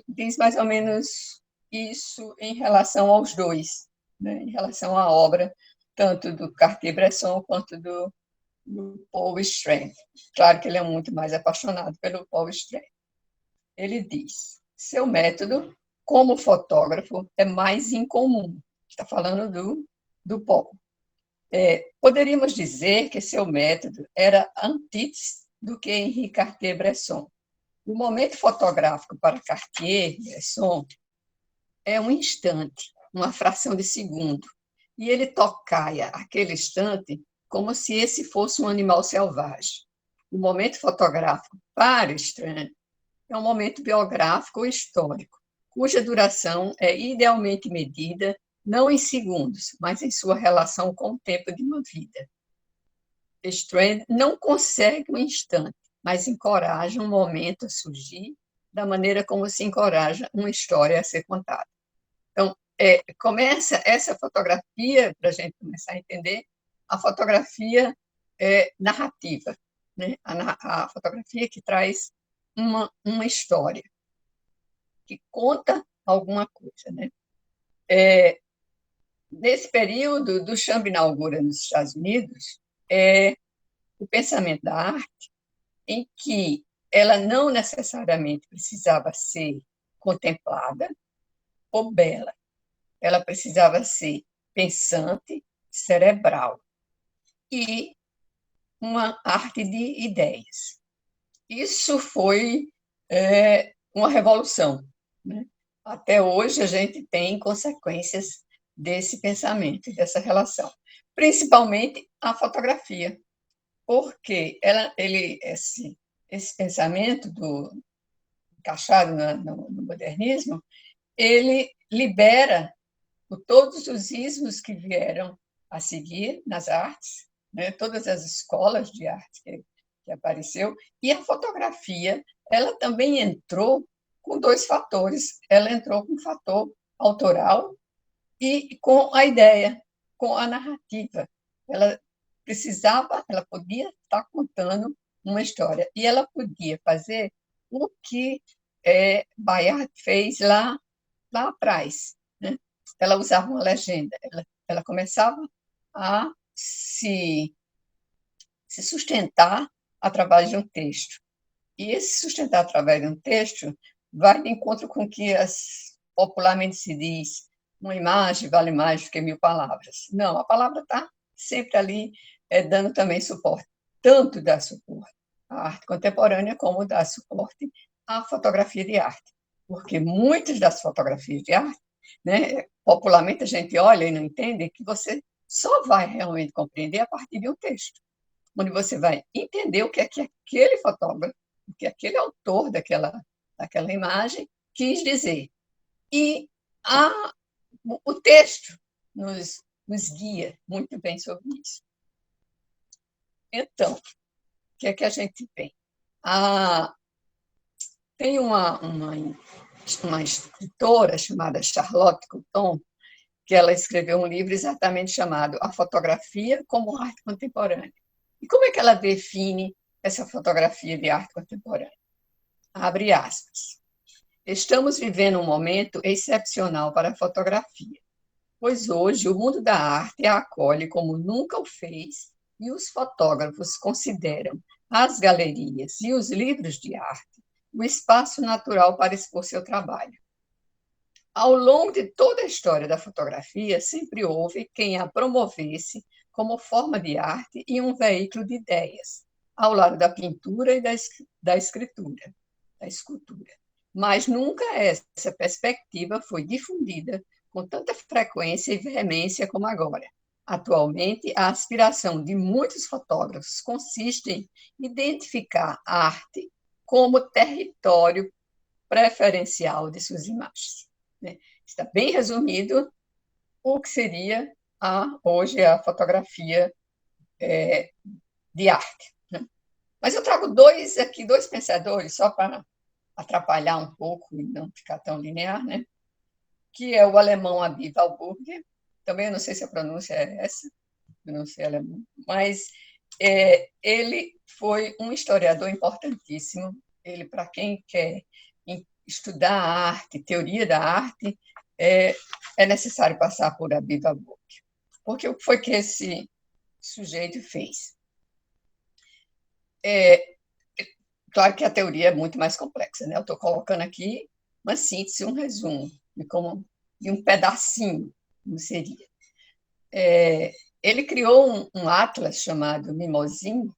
diz mais ou menos isso em relação aos dois, né? Em relação à obra, tanto do Cartier-Bresson quanto do Paul Strand. Claro que ele é muito mais apaixonado pelo Paul Strand. Ele diz: seu método, como fotógrafo, é mais incomum. Está falando do Paul. Poderíamos dizer que seu método era antítese do que Henri Cartier-Bresson. O momento fotográfico para Cartier-Bresson é um instante, uma fração de segundo, e ele tocaia aquele instante como se esse fosse um animal selvagem. O momento fotográfico para Strand é um momento biográfico ou histórico, cuja duração é idealmente medida não em segundos, mas em sua relação com o tempo de uma vida. Strand não consegue um instante, mas encoraja um momento a surgir da maneira como se encoraja uma história a ser contada. Então, começa essa fotografia, para a gente começar a entender, a fotografia narrativa, né? A fotografia que traz uma história, que conta alguma coisa, né? Nesse período, Duchamp inaugura nos Estados Unidos o pensamento da arte, em que ela não necessariamente precisava ser contemplada ou bela, ela precisava ser pensante, cerebral e uma arte de ideias. Isso foi uma revolução, né? Até hoje a gente tem consequências desse pensamento, dessa relação, principalmente a fotografia, porque esse pensamento encaixado no modernismo, ele libera todos os ismos que vieram a seguir nas artes, né? Todas as escolas de arte que apareceu, e a fotografia, ela também entrou com dois fatores. Ela entrou com o fator autoral e com a ideia, com a narrativa. Ela podia estar contando uma história, e ela podia fazer o que Bayard fez lá atrás, né? Ela usava uma legenda, ela começava a se sustentar através de um texto. E esse sustentar através de um texto vai de encontro com o que popularmente se diz: uma imagem vale mais do que 1000 palavras. Não, a palavra está sempre ali dando também suporte, tanto dá suporte à arte contemporânea, como dá suporte à fotografia de arte. Porque muitas das fotografias de arte, né, popularmente a gente olha e não entende que você só vai realmente compreender a partir de um texto. onde você vai entender o que é que aquele fotógrafo, o que aquele autor daquela imagem quis dizer. E o texto nos guia muito bem sobre isso. Então, o que é que a gente tem? Tem uma escritora chamada Charlotte Cotton, que ela escreveu um livro exatamente chamado A Fotografia como Arte Contemporânea. E como é que ela define essa fotografia de arte contemporânea? Abre aspas. Estamos vivendo um momento excepcional para a fotografia, pois hoje o mundo da arte a acolhe como nunca o fez e os fotógrafos consideram as galerias e os livros de arte o espaço natural para expor seu trabalho. Ao longo de toda a história da fotografia, sempre houve quem a promovesse como forma de arte e um veículo de ideias, ao lado da pintura e da escultura. Mas nunca essa perspectiva foi difundida com tanta frequência e veemência como agora. Atualmente, a aspiração de muitos fotógrafos consiste em identificar a arte como território preferencial de suas imagens. Está bem resumido o que seria hoje a fotografia de arte. Mas eu trago dois pensadores, só para atrapalhar um pouco e não ficar tão linear, que é o alemão Aby Warburg, também eu não sei se a pronúncia é essa, eu não sei alemão, mas ele foi um historiador importantíssimo. Ele, para quem quer estudar a arte, teoria da arte, é necessário passar por Aby Warburg. Porque o que foi que esse sujeito fez? Claro que a teoria é muito mais complexa, né? Eu estou colocando aqui uma síntese, um resumo, de um pedacinho, como seria. Ele criou um atlas chamado Mimosine,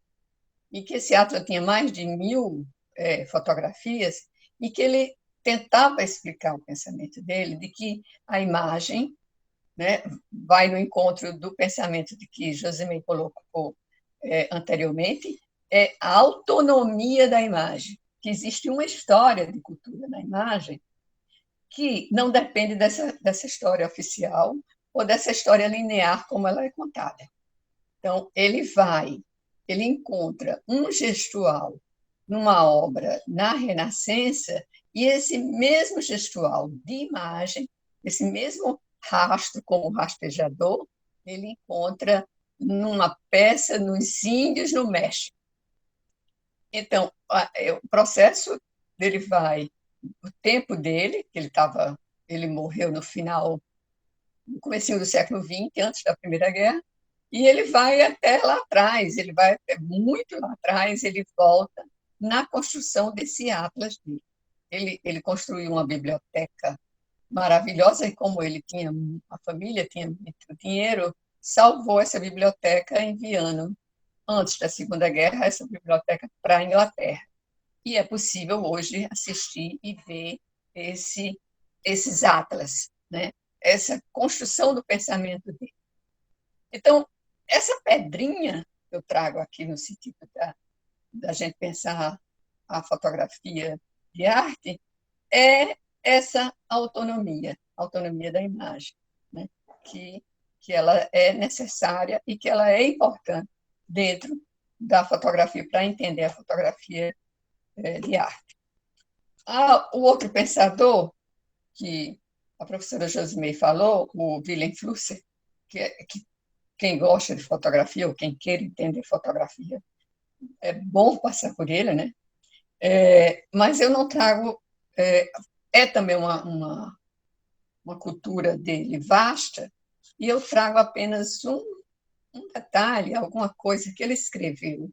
e que esse atlas tinha mais de 1000 fotografias, e que ele tentava explicar o pensamento dele de que a imagem, né, vai no encontro do pensamento de que Josimé colocou anteriormente, é a autonomia da imagem, que existe uma história de cultura na imagem que não depende dessa história oficial ou dessa história linear como ela é contada. Então, ele encontra um gestual numa obra na Renascença, e esse mesmo gestual de imagem, esse mesmo rastro como rastejador, ele encontra numa peça nos Índios, no México. Então, o processo dele o tempo dele, que ele morreu no comecinho do século XX, antes da Primeira Guerra, e ele vai até lá atrás, ele vai até muito lá atrás, ele volta na construção desse atlas dele. Ele construiu uma biblioteca maravilhosa, e como a família tinha muito dinheiro, salvou essa biblioteca enviando, antes da Segunda Guerra, essa biblioteca para a Inglaterra. E é possível hoje assistir e ver esses atlas, né? Essa construção do pensamento dele. Então, essa pedrinha que eu trago aqui no sentido da gente pensar a fotografia de arte é essa autonomia da imagem, né? Que ela é necessária e que ela é importante dentro da fotografia, para entender a fotografia de arte. O outro pensador, que a professora Josimé falou, o Willem Flusser, que quem gosta de fotografia ou quem queira entender fotografia, é bom passar por ele, né? Mas eu não trago... também uma cultura dele vasta, e eu trago apenas um detalhe, alguma coisa que ele escreveu,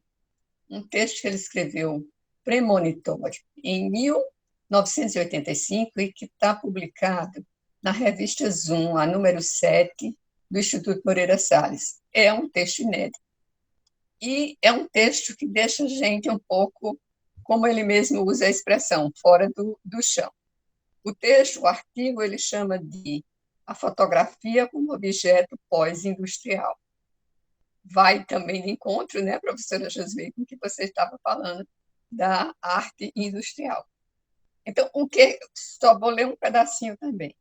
um texto que ele escreveu premonitório, em 1985, e que está publicado na revista Zoom, a número 7, do Instituto Moreira Salles. É um texto inédito. E é um texto que deixa a gente um pouco, como ele mesmo usa a expressão, fora do chão. O texto, o artigo, ele chama de A Fotografia como Objeto Pós-Industrial. vai também de encontro, né, professora José, com o que você estava falando da arte industrial. Então, só vou ler um pedacinho também.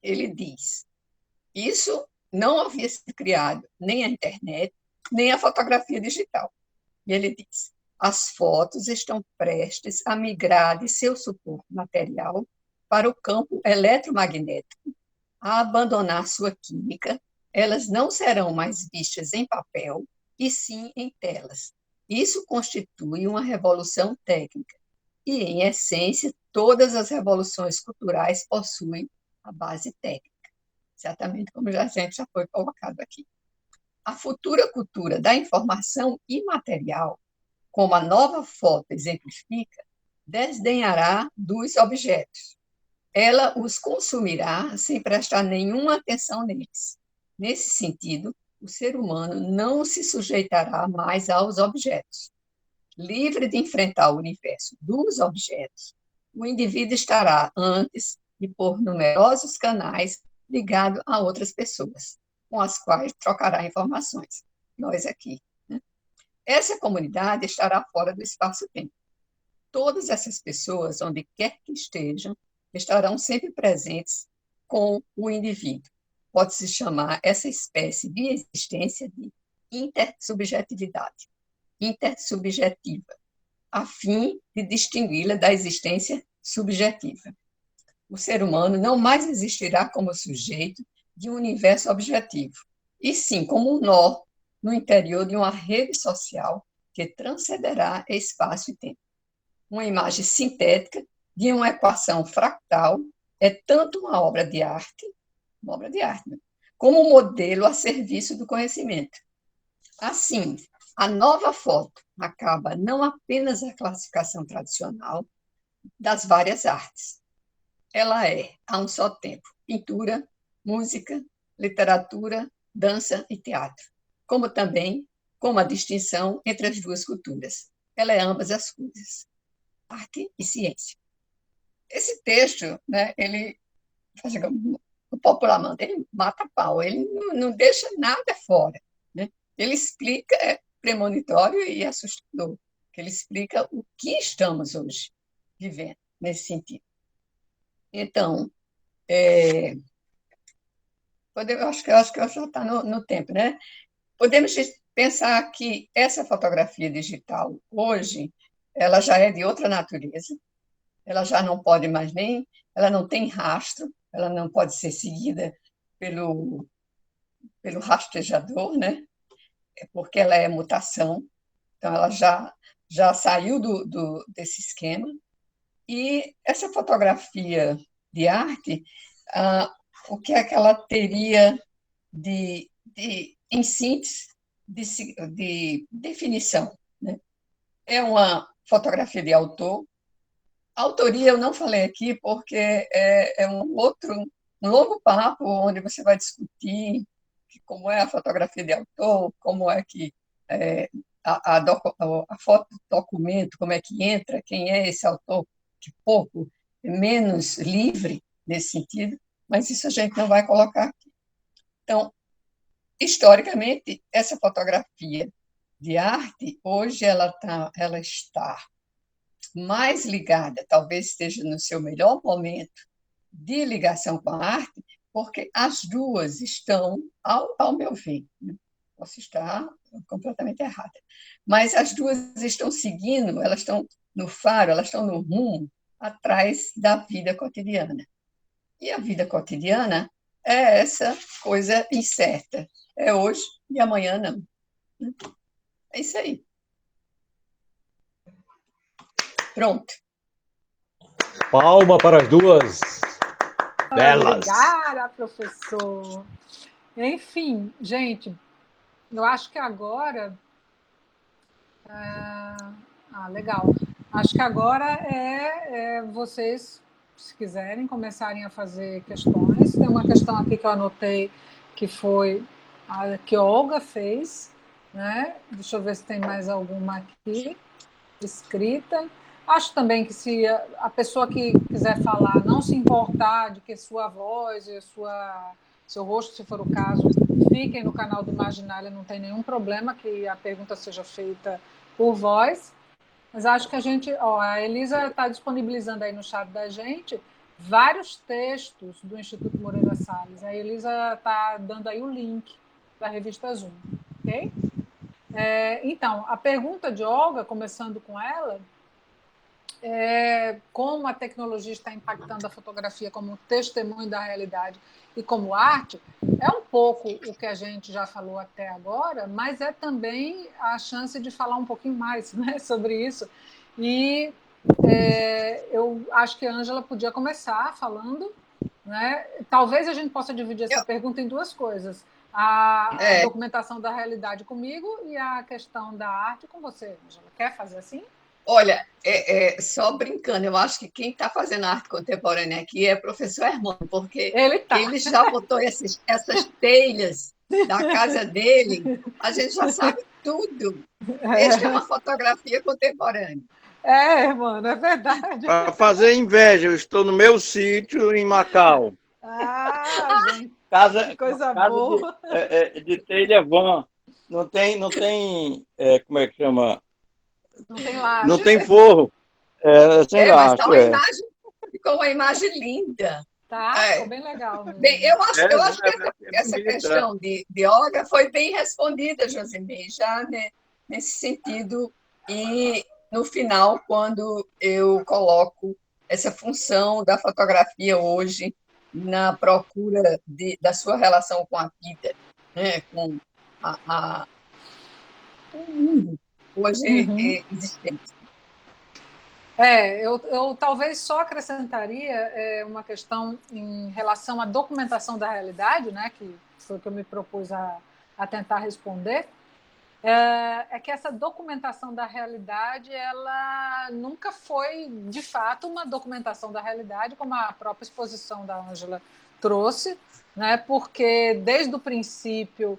Ele diz: isso não havia sido criado nem a internet, nem a fotografia digital. E ele diz: as fotos estão prestes a migrar de seu suporte material para o campo eletromagnético, a abandonar sua química. Elas não serão mais vistas em papel, e sim em telas. Isso constitui uma revolução técnica. E, em essência, todas as revoluções culturais possuem a base técnica, exatamente como a gente já foi colocado aqui. A futura cultura da informação imaterial, como a nova foto exemplifica, desdenhará dos objetos. Ela os consumirá sem prestar nenhuma atenção neles. Nesse sentido, o ser humano não se sujeitará mais aos objetos. Livre de enfrentar o universo dos objetos, o indivíduo estará, antes de por numerosos canais, ligado a outras pessoas, com as quais trocará informações. Nós aqui. Né? Essa comunidade estará fora do espaço-tempo. Todas essas pessoas, onde quer que estejam, estarão sempre presentes com o indivíduo. Pode-se chamar essa espécie de existência de intersubjetividade, intersubjetiva, a fim de distingui-la da existência subjetiva. O ser humano não mais existirá como sujeito de um universo objetivo, e sim como um nó no interior de uma rede social que transcenderá espaço e tempo. Uma imagem sintética de uma equação fractal é tanto uma obra de arte, como um modelo a serviço do conhecimento. Assim, a nova foto acaba não apenas a classificação tradicional das várias artes. Ela é, a um só tempo, pintura, música, literatura, dança e teatro, como também como a distinção entre as duas culturas. Ela é ambas as coisas, arte e ciência. Esse texto, né, ele, o popularmente, ele mata pau, ele não deixa nada fora. Né? Ele explica, é premonitório e assustador, que ele explica o que estamos hoje vivendo nesse sentido. Então, acho que já está no tempo, né? Podemos pensar que essa fotografia digital, hoje, ela já é de outra natureza, ela já não pode mais ela não tem rastro, ela não pode ser seguida pelo rastreador, né? Porque ela é mutação, então ela já saiu desse esquema. E essa fotografia de arte, o que é que ela teria em síntese, de definição? Né? É uma fotografia de autor. A autoria eu não falei aqui porque é um longo papo onde você vai discutir como é a fotografia de autor, como é que a foto documento, como é que entra, quem é esse autor, que pouco, menos livre nesse sentido, mas isso a gente não vai colocar aqui. Então, historicamente, essa fotografia de arte, hoje ela está mais ligada, talvez esteja no seu melhor momento de ligação com a arte, porque as duas estão, ao meu ver, né? Posso estar completamente errada, mas as duas estão seguindo, elas estão no faro, elas estão no rumo atrás da vida cotidiana. E a vida cotidiana é essa coisa incerta. É hoje e amanhã não. É isso aí. Pronto.
Palma para as duas belas.
Obrigada, professor. Enfim, gente, eu acho que agora... legal. Acho que agora vocês, se quiserem, começarem a fazer questões. Tem uma questão aqui que eu anotei, que foi a que a Olga fez. Né? Deixa eu ver se tem mais alguma aqui, escrita. Acho também que se a pessoa que quiser falar não se importar de que sua voz e seu rosto, se for o caso, fiquem no canal do Imaginália, não tem nenhum problema que a pergunta seja feita por voz. Mas acho que a Elisa está disponibilizando aí no chat da gente vários textos do Instituto Moreira Salles. A Elisa está dando aí o link da revista Zoom, ok? Então, a pergunta de Olga, começando com ela, como a tecnologia está impactando a fotografia como testemunho da realidade e como arte, é um pouco o que a gente já falou até agora, mas é também a chance de falar um pouquinho mais, né, sobre isso. E eu acho que a Ângela podia começar falando, né? Talvez a gente possa dividir essa pergunta em duas coisas. A documentação da realidade comigo e a questão da arte com você, Ângela. Quer fazer assim?
Olha, só brincando, eu acho que quem está fazendo arte contemporânea aqui é o professor Hermano, porque
Ele tá.
ele já botou essas telhas da casa dele, a gente já sabe tudo. Este é uma fotografia contemporânea.
Mano, é verdade.
Para fazer inveja, eu estou no meu sítio em Macau.
Gente,
Casa
coisa boa.
de telha vã. Não tem como é que chama?
Não tem laje.
Não tem forro. Sem
Mas
laje.
ficou uma imagem linda.
Ficou bem legal mesmo.
Bem, eu acho que essa questão de Olga foi bem respondida, Josimir, já nesse sentido. E no final, quando eu coloco essa função da fotografia hoje na procura da sua relação com a vida, né, com o mundo hoje existente.
Eu talvez só acrescentaria uma questão em relação à documentação da realidade, né, que foi o que eu me propus a tentar responder, que essa documentação da realidade ela nunca foi, de fato, uma documentação da realidade, como a própria exposição da Ângela trouxe, né, porque desde o princípio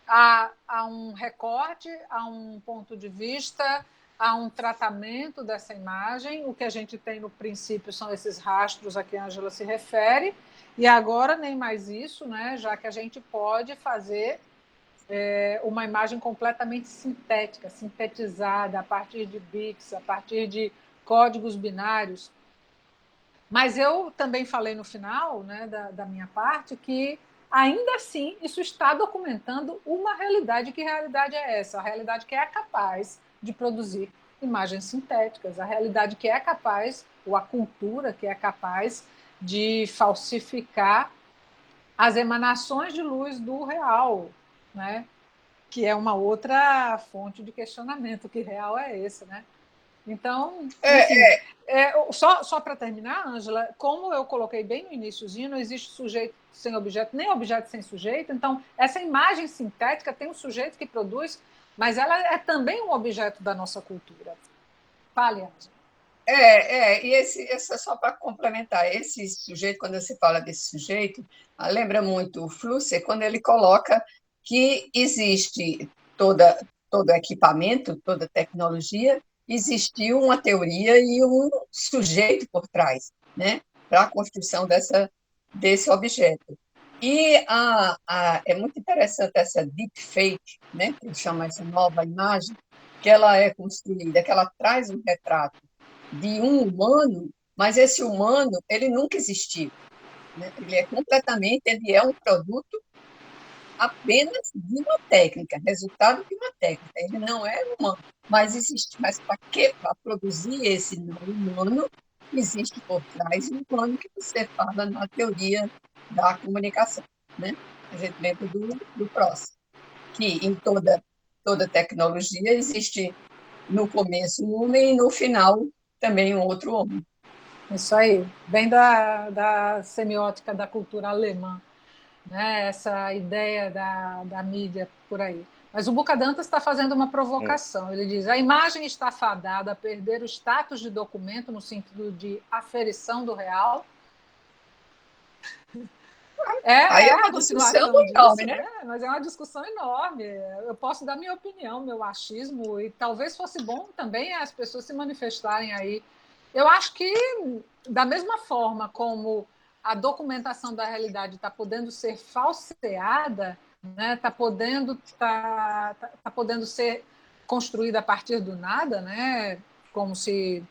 há um recorte, há um ponto de vista, há um tratamento dessa imagem. O que a gente tem no princípio são esses rastros a que a Ângela se refere, e agora nem mais isso, né, já que a gente pode fazer uma imagem completamente sintética, sintetizada a partir de bits, a partir de códigos binários. Mas eu também falei no final, né, da minha parte, que ainda assim isso está documentando uma realidade. Que realidade é essa? A realidade que é capaz de produzir imagens sintéticas, a realidade que é capaz, ou a cultura que é capaz de falsificar as emanações de luz do real, né? Que é uma outra fonte de questionamento. Que real é esse, né? Então, enfim, só para terminar, Ângela, como eu coloquei bem no iniciozinho, não existe sujeito sem objeto, nem objeto sem sujeito. Então, essa imagem sintética tem um sujeito que produz, mas ela é também um objeto da nossa cultura. Fale, Ângela.
E só para complementar, esse sujeito, quando você fala desse sujeito, lembra muito o Flusser, quando ele coloca que existe todo equipamento, toda tecnologia, existiu uma teoria e um sujeito por trás, né, para a construção desse objeto. E é muito interessante essa deepfake, né, que chama essa nova imagem, que ela é construída, que ela traz um retrato de um humano, mas esse humano ele nunca existiu, né? Ele é um produto apenas de uma técnica, resultado de uma técnica. Ele não é humano, mas existe. Mas para quê? Para produzir esse não humano, existe por trás um plano que você fala na teoria da comunicação, né? A gente lembra do próximo, que em toda tecnologia existe no começo um homem e no final também um outro homem.
Isso aí, bem da semiótica da cultura alemã, né? Essa ideia da mídia por aí. Mas o Bucadantas está fazendo uma provocação. Ele diz: a imagem está fadada a perder o status de documento no sentido de aferição do real.
Aí é
A
uma discussão
continuação
enorme,
disso,
né?
Mas é uma discussão enorme. Eu posso dar minha opinião, meu achismo, e talvez fosse bom também as pessoas se manifestarem aí. Eu acho que, da mesma forma como a documentação da realidade está podendo ser falseada, né? Tá podendo ser construída a partir do nada, né? Como se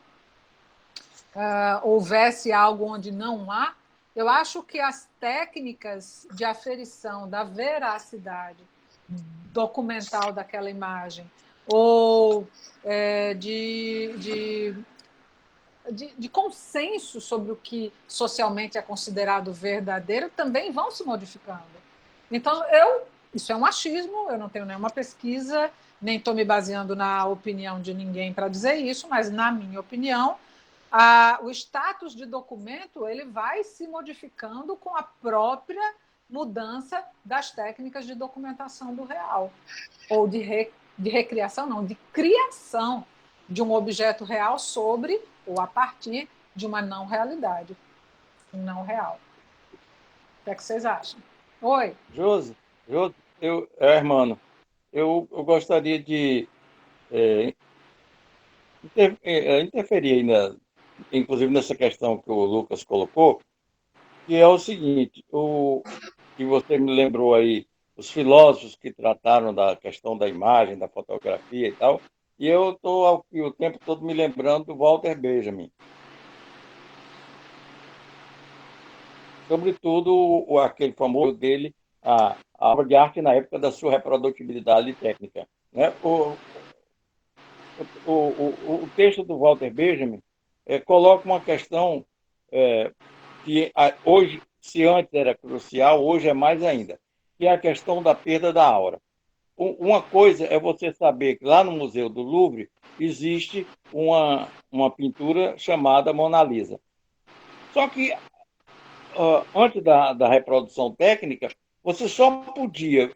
houvesse algo onde não há. Eu acho que as técnicas de aferição da veracidade documental daquela imagem ou de consenso sobre o que socialmente é considerado verdadeiro também vão se modificando. Então, isso é um achismo, eu não tenho nenhuma pesquisa, nem estou me baseando na opinião de ninguém para dizer isso, mas, na minha opinião, o status de documento ele vai se modificando com a própria mudança das técnicas de documentação do real, ou de recriação, não, de criação de um objeto real sobre ou a partir de uma não realidade, não real. O que é que vocês acham? Oi.
Josi, hermano, eu gostaria de interferir aí inclusive nessa questão que o Lucas colocou, que é o seguinte, que você me lembrou aí, os filósofos que trataram da questão da imagem, da fotografia e tal, e eu estou o tempo todo me lembrando do Walter Benjamin. Sobretudo aquele famoso dele, a obra de arte na época da sua reprodutibilidade técnica. Né? O texto do Walter Benjamin coloca uma questão que hoje, se antes era crucial, hoje é mais ainda, que é a questão da perda da aura. Uma coisa é você saber que lá no Museu do Louvre existe uma pintura chamada Mona Lisa. Só que antes da reprodução técnica, você só podia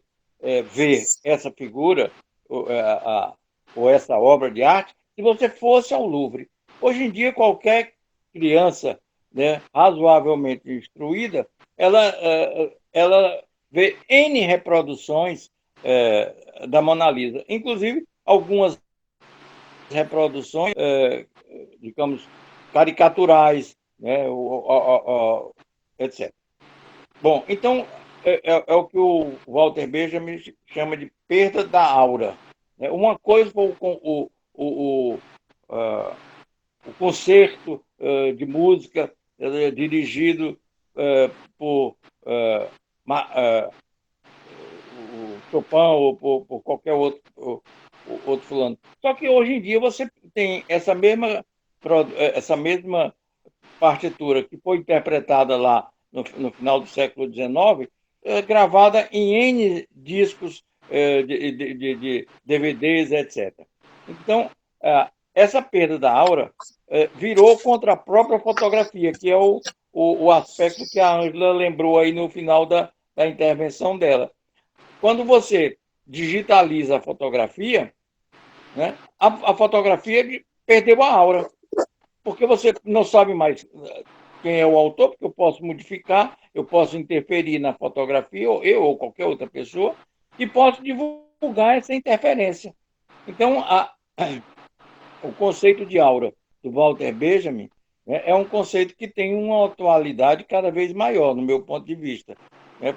ver essa figura ou essa obra de arte se você fosse ao Louvre. Hoje em dia, qualquer criança, né, razoavelmente instruída, ela vê N reproduções da Mona Lisa, inclusive algumas reproduções, digamos, caricaturais, né, etc. Bom, então, é o que o Walter Benjamin chama de perda da aura. Uma coisa foi o concerto de música dirigido por o Chopin ou por qualquer outro fulano. Só que hoje em dia você tem essa mesma partitura que foi interpretada lá no final do século XIX, gravada em N discos de DVDs, etc. Então, essa perda da aura virou contra a própria fotografia, que é o aspecto que a Ângela lembrou aí no final da intervenção dela. Quando você digitaliza a fotografia, né, a fotografia perdeu a aura, porque você não sabe mais quem é o autor, porque eu posso modificar, eu posso interferir na fotografia, ou eu ou qualquer outra pessoa, e posso divulgar essa interferência. Então, o conceito de aura do Walter Benjamin, né, é um conceito que tem uma atualidade cada vez maior, no meu ponto de vista.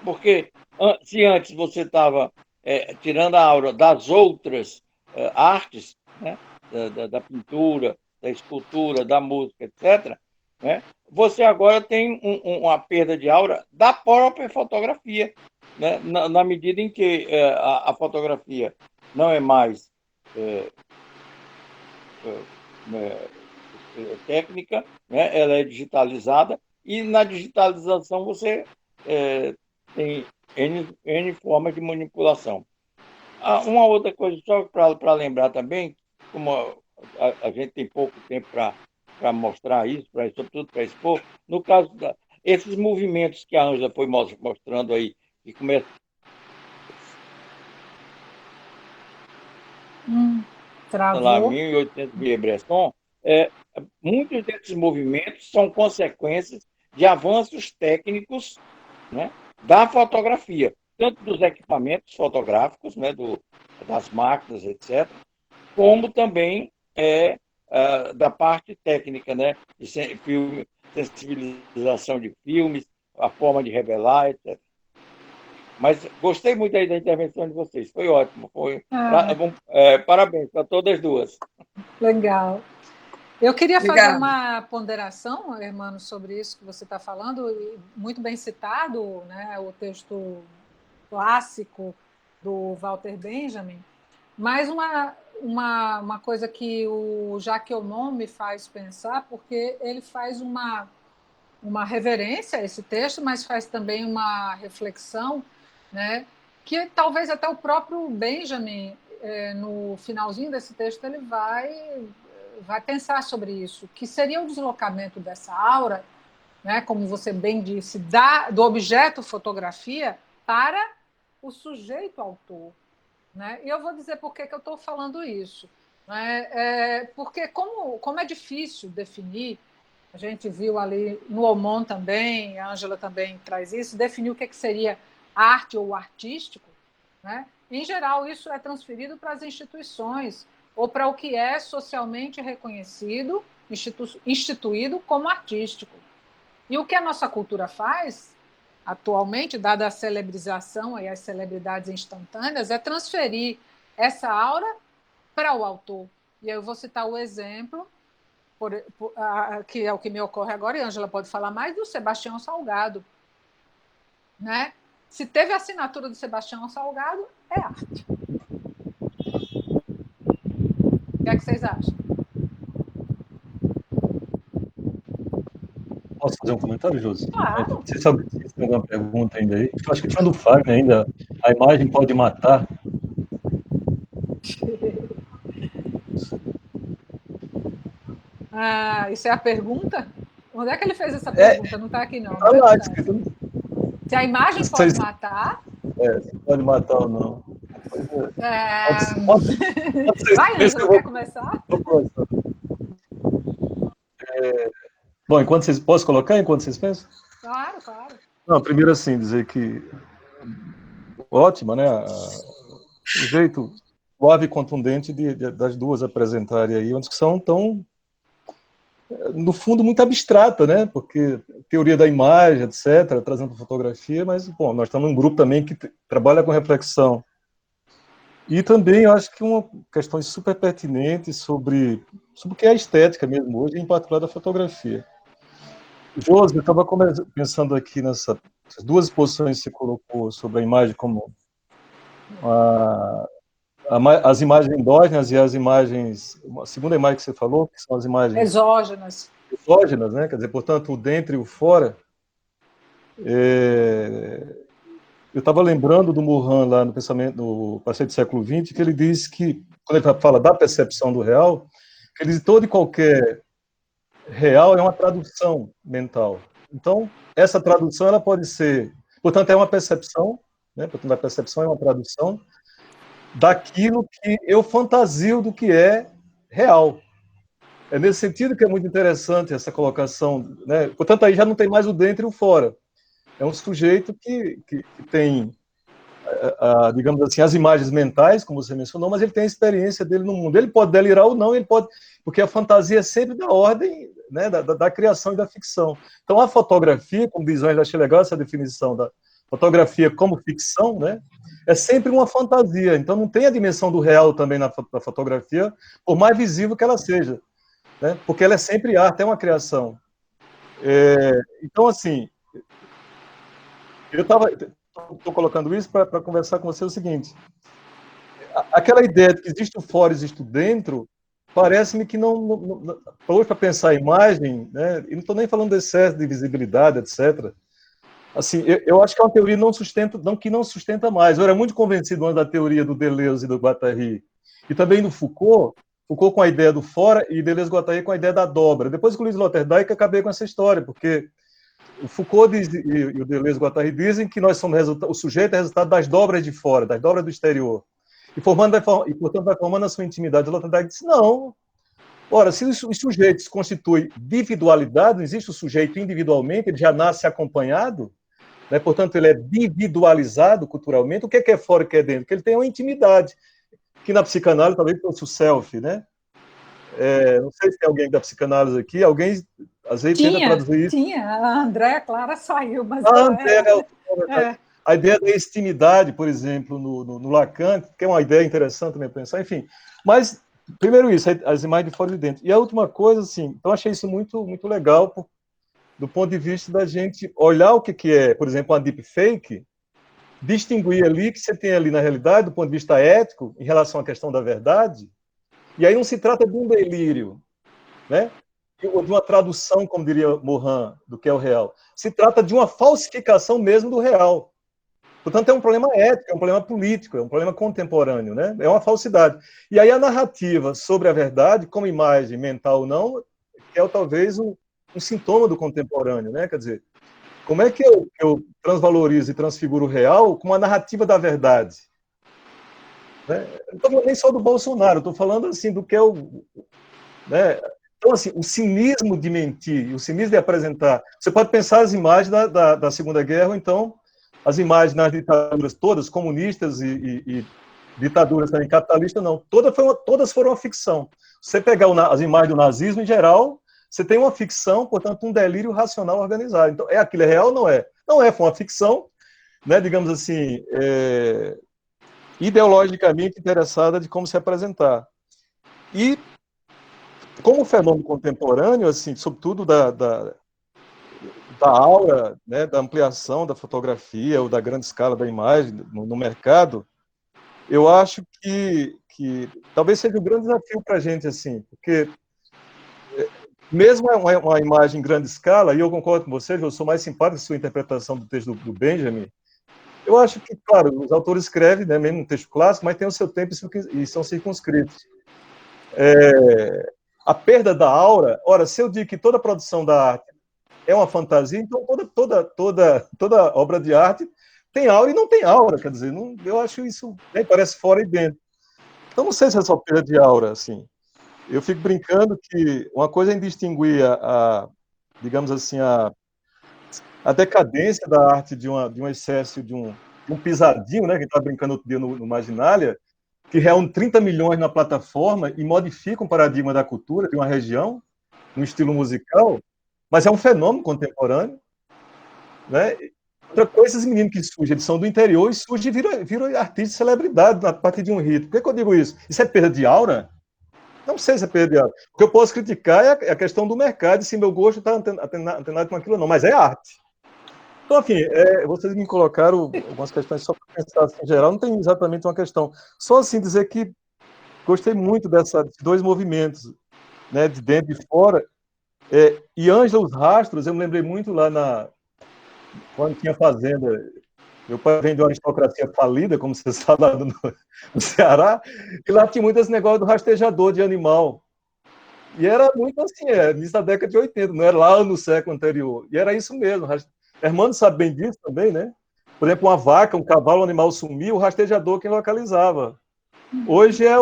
Porque se antes você estava tirando a aura das outras artes, né, da pintura, da escultura, da música, etc., né, você agora tem uma perda de aura da própria fotografia, né, na medida em que a fotografia não é mais técnica, né, ela é digitalizada, e na digitalização você tem N formas de manipulação. Uma outra coisa, só para lembrar também, como a gente tem pouco tempo para mostrar isso, sobretudo para expor, no caso esses movimentos que a Ângela foi mostrando aí, que começam lá em 1800 de Bresson, muitos desses movimentos são consequências de avanços técnicos, né, da fotografia, tanto dos equipamentos fotográficos, né, das máquinas, etc., como também da parte técnica, né, de sensibilização de filmes, a forma de revelar, etc. Mas gostei muito aí da intervenção de vocês, foi ótimo.
Ah,
Parabéns para todas as duas.
legal. Eu queria fazer
Obrigada.
uma ponderação, Hermano, sobre isso que você está falando, e muito bem citado, né, o texto clássico do Walter Benjamin, mas uma coisa que o Jacques Ellul me faz pensar, porque ele faz uma reverência a esse texto, mas faz também uma reflexão, né, que talvez até o próprio Benjamin, no finalzinho desse texto, ele vai pensar sobre isso, que seria o deslocamento dessa aura, né, como você bem disse, do objeto fotografia para o sujeito autor. Né? E eu vou dizer por que eu estou falando isso. Né? Porque como é difícil definir, a gente viu ali no Aumont também, a Ângela também traz isso, definir o que seria arte ou artístico. Né? Em geral, isso é transferido para as instituições, ou para o que é socialmente reconhecido, instituído como artístico. E o que a nossa cultura faz, atualmente, dada a celebrização e as celebridades instantâneas, é transferir essa aura para o autor. E eu vou citar o exemplo, que é o que me ocorre agora, e a Ângela pode falar mais, do Sebastião Salgado. Né? Se teve a assinatura do Sebastião Salgado, é arte. O que é que vocês acham?
Posso fazer um comentário, Josi?
Claro.
Você sabe se tem alguma pergunta ainda aí? Eu acho que tinha do Fagner ainda. A imagem pode matar?
Isso é a pergunta? Onde é que ele fez essa pergunta? Não está aqui, não.
Está lá, escrito.
Se a imagem pode matar...
se pode matar ou não.
Vai, Ângela, quer começar?
Vou começar. Bom, posso colocar enquanto vocês pensam?
Claro, claro.
Não, primeiro assim, dizer que ótima, né? O jeito suave e contundente das duas apresentarem aí uma discussão tão, no fundo, muito abstrata, né? Porque teoria da imagem, etc., trazendo fotografia, mas, bom, nós estamos num grupo também que trabalha com reflexão. E também, eu acho que questões super pertinentes sobre o que é a estética mesmo hoje, em particular da fotografia. Josi, eu estava pensando aqui nessas duas exposições que você colocou sobre a imagem como as imagens endógenas e as imagens, a segunda imagem que você falou, que são as imagens
exógenas,
né? Quer dizer, portanto, o dentro e o fora. Eu estava lembrando do Morin lá no pensamento do Passeio do século XX, que ele diz que, quando ele fala da percepção do real, que ele diz que todo e qualquer real é uma tradução mental. Então, essa tradução ela pode ser, portanto, é uma percepção, né? Portanto, a percepção é uma tradução daquilo que eu fantasio do que é real. É nesse sentido que é muito interessante essa colocação, né? Portanto, aí já não tem mais o dentro e o fora. É um sujeito que tem, digamos assim, as imagens mentais, como você mencionou, mas ele tem a experiência dele no mundo. Ele pode delirar ou não, ele pode, porque a fantasia é sempre da ordem, né, da criação e da ficção. Então, a fotografia, como diz, eu achei legal essa definição da fotografia como ficção, né, é sempre uma fantasia. Então, não tem a dimensão do real também na fotografia, por mais visível que ela seja, né, porque ela é sempre arte, é uma criação. Então, assim, eu estou colocando isso para conversar com você o seguinte: aquela ideia de que existe o fora, existe o dentro, parece-me que hoje, para pensar a imagem, né, e não estou nem falando de excesso de visibilidade, etc. Assim, eu acho que é uma teoria que não sustenta mais. Eu era muito convencido antes da teoria do Deleuze e do Guattari, e também do Foucault com a ideia do fora, e Deleuze e Guattari com a ideia da dobra. Depois com o Luiz Sloterdijk, acabei com essa história, porque o Foucault e o Deleuze e o Guattari dizem que nós somos o sujeito é resultado das dobras de fora, das dobras do exterior. E, portanto, vai formando a sua intimidade. O Sloterdijk disse, não. Ora, se os sujeitos constituem individualidade, não existe o sujeito individualmente, ele já nasce acompanhado, né? Portanto, ele é individualizado culturalmente. O que é fora e o que é dentro? Que ele tem uma intimidade, que na psicanálise talvez fosse o self, né? Não sei se tem alguém da psicanálise aqui, alguém às vezes tenta traduzir isso.
Tinha, a Andréa Clara saiu, mas...
a ideia da estimidade, por exemplo, no Lacan, que é uma ideia interessante também pensar, enfim. Mas, primeiro isso, as imagens de fora e de dentro. E a última coisa, assim, então achei isso muito, muito legal, do ponto de vista da gente olhar o que é, por exemplo, uma deepfake, distinguir ali que você tem ali na realidade, do ponto de vista ético, em relação à questão da verdade, e aí não se trata de um delírio, né? Ou de uma tradução, como diria Morin, do que é o real. Se trata de uma falsificação mesmo do real. Portanto, é um problema ético, é um problema político, é um problema contemporâneo, né? É uma falsidade. E aí a narrativa sobre a verdade, como imagem mental ou não, é talvez um sintoma do contemporâneo, né? Quer dizer, como é que eu transvalorizo e transfiguro o real com a narrativa da verdade? Né? Não estou falando nem só do Bolsonaro, estou falando assim do que é o... Né? Então, assim, o cinismo de mentir, o cinismo de apresentar... Você pode pensar as imagens da Segunda Guerra, ou então as imagens nas ditaduras todas, comunistas e ditaduras também capitalistas, não. Todas foram uma ficção. Você pegar as imagens do nazismo, em geral, você tem uma ficção, portanto, um delírio racional organizado. Então, aquilo é real ou não é? Não é, foi uma ficção, né, digamos assim, ideologicamente interessada de como se apresentar. E, como fenômeno contemporâneo, assim, sobretudo da aura, né, da ampliação da fotografia ou da grande escala da imagem no mercado, eu acho que talvez seja um grande desafio para a gente, assim, porque mesmo uma imagem em grande escala, e eu concordo com você, eu sou mais simpático com a sua interpretação do texto do Benjamin, eu acho que, claro, os autores escrevem, né, mesmo um texto clássico, mas tem o seu tempo e são circunscritos. A perda da aura, ora, se eu digo que toda produção da arte é uma fantasia, então toda obra de arte tem aura e não tem aura, quer dizer, não, eu acho isso, né, parece fora e dentro. Então, não sei se é só perda de aura, assim. Eu fico brincando que uma coisa é distinguir digamos assim, a decadência da arte de um excesso, de um pisadinho, né, que está brincando outro dia no Marginália, que reúne 30 milhões na plataforma e modifica um paradigma da cultura de uma região, um estilo musical, mas é um fenômeno contemporâneo, né? Outra coisa, esses meninos que surgem, eles são do interior e surgem e viram artistas de celebridade a partir de um rito. Por que eu digo isso? Isso é perda de aura? Não sei se é perda de aura. O que eu posso criticar é a questão do mercado, se meu gosto está antenado com aquilo ou não, mas é arte. Então, enfim, vocês me colocaram algumas questões só para pensar assim, em geral, não tem exatamente uma questão. Só assim dizer que gostei muito desses dois movimentos, né, de dentro e de fora. E Ângela os Rastros, eu me lembrei muito lá quando tinha fazenda. Meu pai vem de uma aristocracia falida, como você sabe, lá no Ceará, e lá tinha muito esse negócio do rastejador de animal. E era muito assim, nisso da década de 80, não era lá no século anterior. E era isso mesmo. Hermano sabe bem disso também, né? Por exemplo, uma vaca, um cavalo, um animal sumiu, o rastejador quem localizava. Hoje é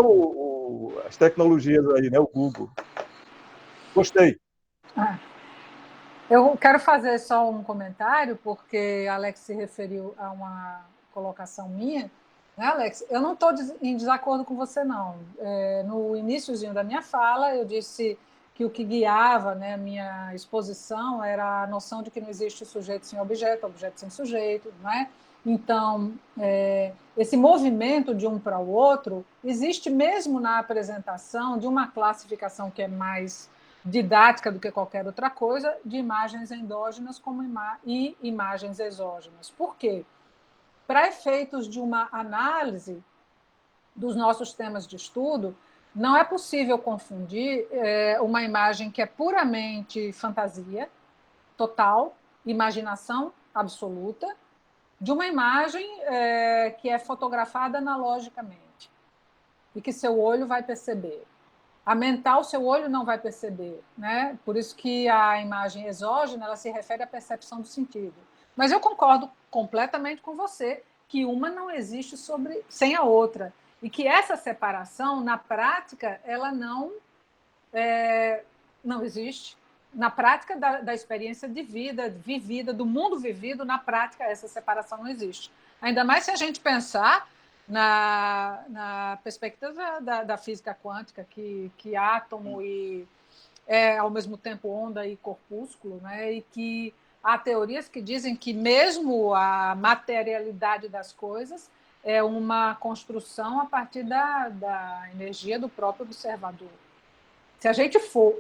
as tecnologias aí, né? O Google. Gostei.
Eu quero fazer só um comentário, porque Alex se referiu a uma colocação minha. Né, Alex? Eu não estou em desacordo com você, não. No iníciozinho da minha fala, eu disse que o que guiava, né, a minha exposição era a noção de que não existe sujeito sem objeto, objeto sem sujeito. Né? Então, esse movimento de um para o outro existe mesmo na apresentação de uma classificação que é mais didática do que qualquer outra coisa, de imagens endógenas e imagens exógenas. Por quê? Para efeitos de uma análise dos nossos temas de estudo, não é possível confundir uma imagem que é puramente fantasia, total, imaginação absoluta, de uma imagem que é fotografada analogicamente e que seu olho vai perceber. A mental, seu olho não vai perceber, né? Por isso que a imagem exógena ela se refere à percepção do sentido. Mas eu concordo completamente com você que uma não existe sem a outra e que essa separação, na prática, ela não existe. Na prática da experiência de vida vivida, do mundo vivido, na prática, essa separação não existe. Ainda mais se a gente pensar na perspectiva da física quântica, que átomo é, ao mesmo tempo, onda e corpúsculo, né? E que há teorias que dizem que mesmo a materialidade das coisas é uma construção a partir da energia do próprio observador. Se a gente for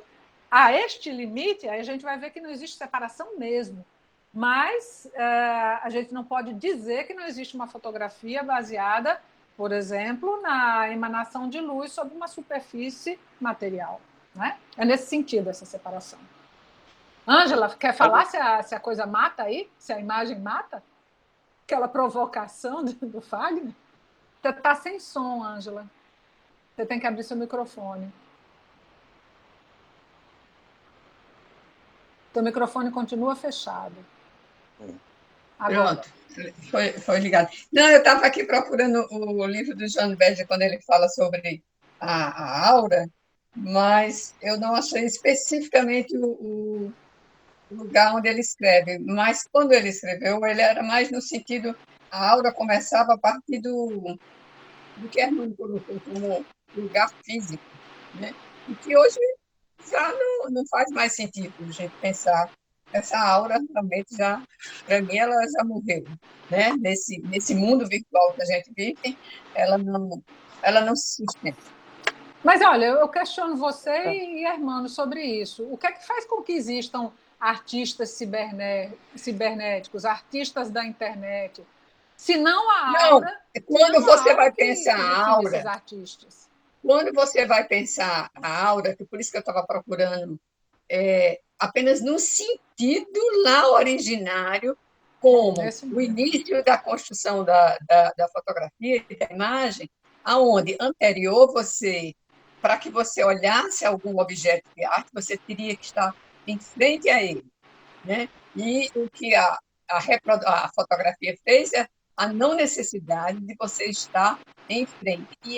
a este limite, aí a gente vai ver que não existe separação mesmo. Mas a gente não pode dizer que não existe uma fotografia baseada, por exemplo, na emanação de luz sobre uma superfície material. Né? É nesse sentido essa separação. Ângela, quer falar se a coisa mata aí? Se a imagem mata? Aquela provocação do Fagner? Você está sem som, Ângela. Você tem que abrir seu microfone. Seu microfone continua fechado.
Agora. Pronto, foi ligado. Não, eu estava aqui procurando o livro do John Berger, quando ele fala sobre a aura, mas eu não achei especificamente o lugar onde ele escreve. Mas quando ele escreveu, ele era mais no sentido, a aura começava a partir do que Hermann colocou como lugar físico, né? E que hoje já não faz mais sentido a gente pensar essa aura realmente já, para mim, ela já morreu, né? Nesse mundo virtual que a gente vive, ela não se sustenta.
Mas, olha, eu questiono você e Hermano sobre isso. O que é que faz com que existam artistas cibernéticos, artistas da internet, se não a aura?
Quando você vai pensar a aura,
esses artistas.
Quando você vai pensar a aura, que por isso que eu estava procurando apenas no sentido lá originário, como o início da construção da fotografia e da imagem, aonde anterior para que você olhasse algum objeto de arte, você teria que estar em frente a ele, né? E o que a fotografia fez é a não necessidade de você estar em frente. E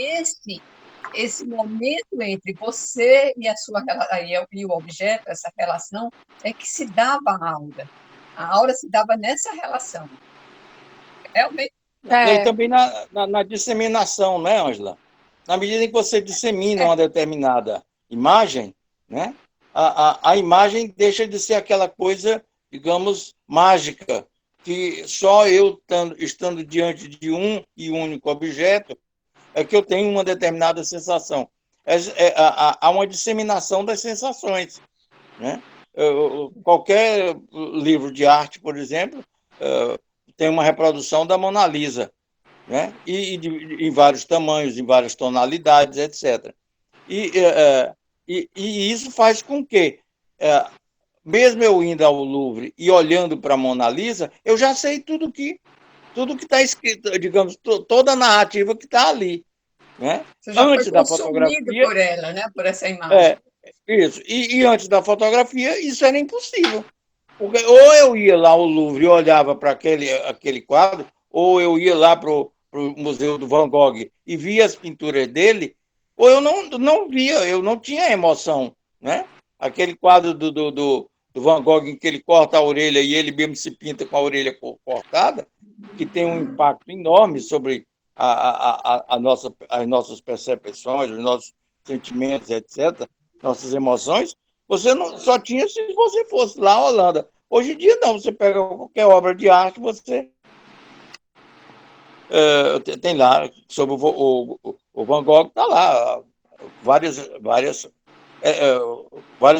esse momento entre você e o objeto, essa relação, é que se dava a aura. A aura se dava nessa relação. Realmente.
E também na disseminação, né, Ângela? Na medida em que você dissemina uma determinada imagem, né, a imagem deixa de ser aquela coisa, digamos, mágica, que só eu estando diante de um e único objeto é que eu tenho uma determinada sensação. Há uma disseminação das sensações, né? Qualquer livro de arte, por exemplo, tem uma reprodução da Mona Lisa, né? Em vários tamanhos, em várias tonalidades, etc. E isso faz com que, mesmo eu indo ao Louvre e olhando para a Mona Lisa, eu já sei tudo que está escrito, digamos, toda a narrativa que está ali. Né?
Você já
antes
foi
da
consumido
fotografia,
por ela, né? Por essa imagem.
Isso. E antes da fotografia, isso era impossível. Porque ou eu ia lá ao Louvre e olhava para aquele quadro, ou eu ia lá para o Museu do Van Gogh e via as pinturas dele, ou eu não via, eu não tinha emoção. Né? Aquele quadro do Van Gogh em que ele corta a orelha e ele mesmo se pinta com a orelha cortada, que tem um impacto enorme sobre as nossas percepções, os nossos sentimentos, etc., nossas emoções, você não, só tinha se você fosse lá à Holanda. Hoje em dia, não. Você pega qualquer obra de arte, você tem lá, sobre o Van Gogh, está lá, várias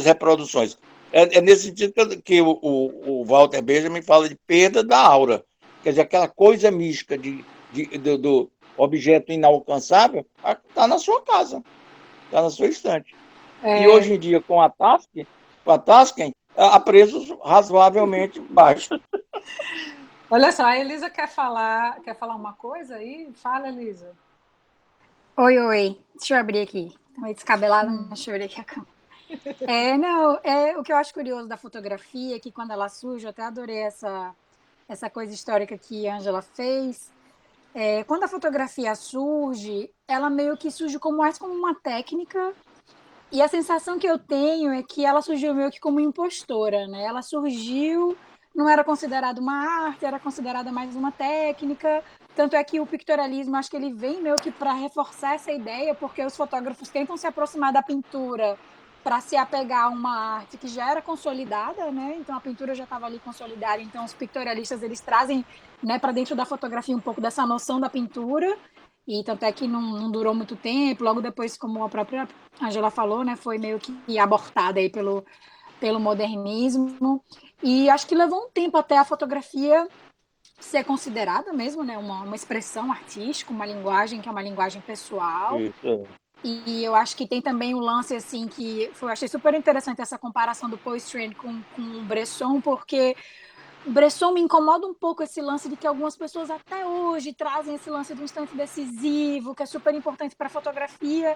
reproduções. É nesse sentido que o Walter Benjamin fala de perda da aura. Quer dizer, aquela coisa mística do objeto inalcançável está na sua casa, está na sua estante. E hoje em dia, com a Tasken, a preços razoavelmente baixos.
Olha só, a Elisa quer falar uma coisa aí? Fala, Elisa.
Oi. Deixa eu abrir aqui. Estou meio descabelada, deixa eu abrir aqui a câmera. O que eu acho curioso da fotografia é que quando ela surge, eu até adorei essa coisa histórica que a Ângela fez. Quando a fotografia surge, ela meio que surge mais como uma técnica, e a sensação que eu tenho é que ela surgiu meio que como impostora, né? Ela surgiu, não era considerada uma arte, era considerada mais uma técnica. Tanto é que o pictorialismo, acho que ele vem meio que para reforçar essa ideia, porque os fotógrafos tentam se aproximar da pintura para se apegar a uma arte que já era consolidada, né? Então a pintura já estava ali consolidada, então os pictorialistas eles trazem, né, para dentro da fotografia um pouco dessa noção da pintura, e tanto é que não durou muito tempo, logo depois, como a própria Angela falou, né, foi meio que abortada aí pelo modernismo, e acho que levou um tempo até a fotografia ser considerada mesmo, né, uma expressão artística, uma linguagem que é uma linguagem pessoal.
Isso.
E eu acho que tem também o lance, assim, eu achei super interessante essa comparação do Paul Strand com o Bresson, porque o Bresson me incomoda um pouco esse lance de que algumas pessoas até hoje trazem esse lance do instante decisivo, que é super importante para a fotografia,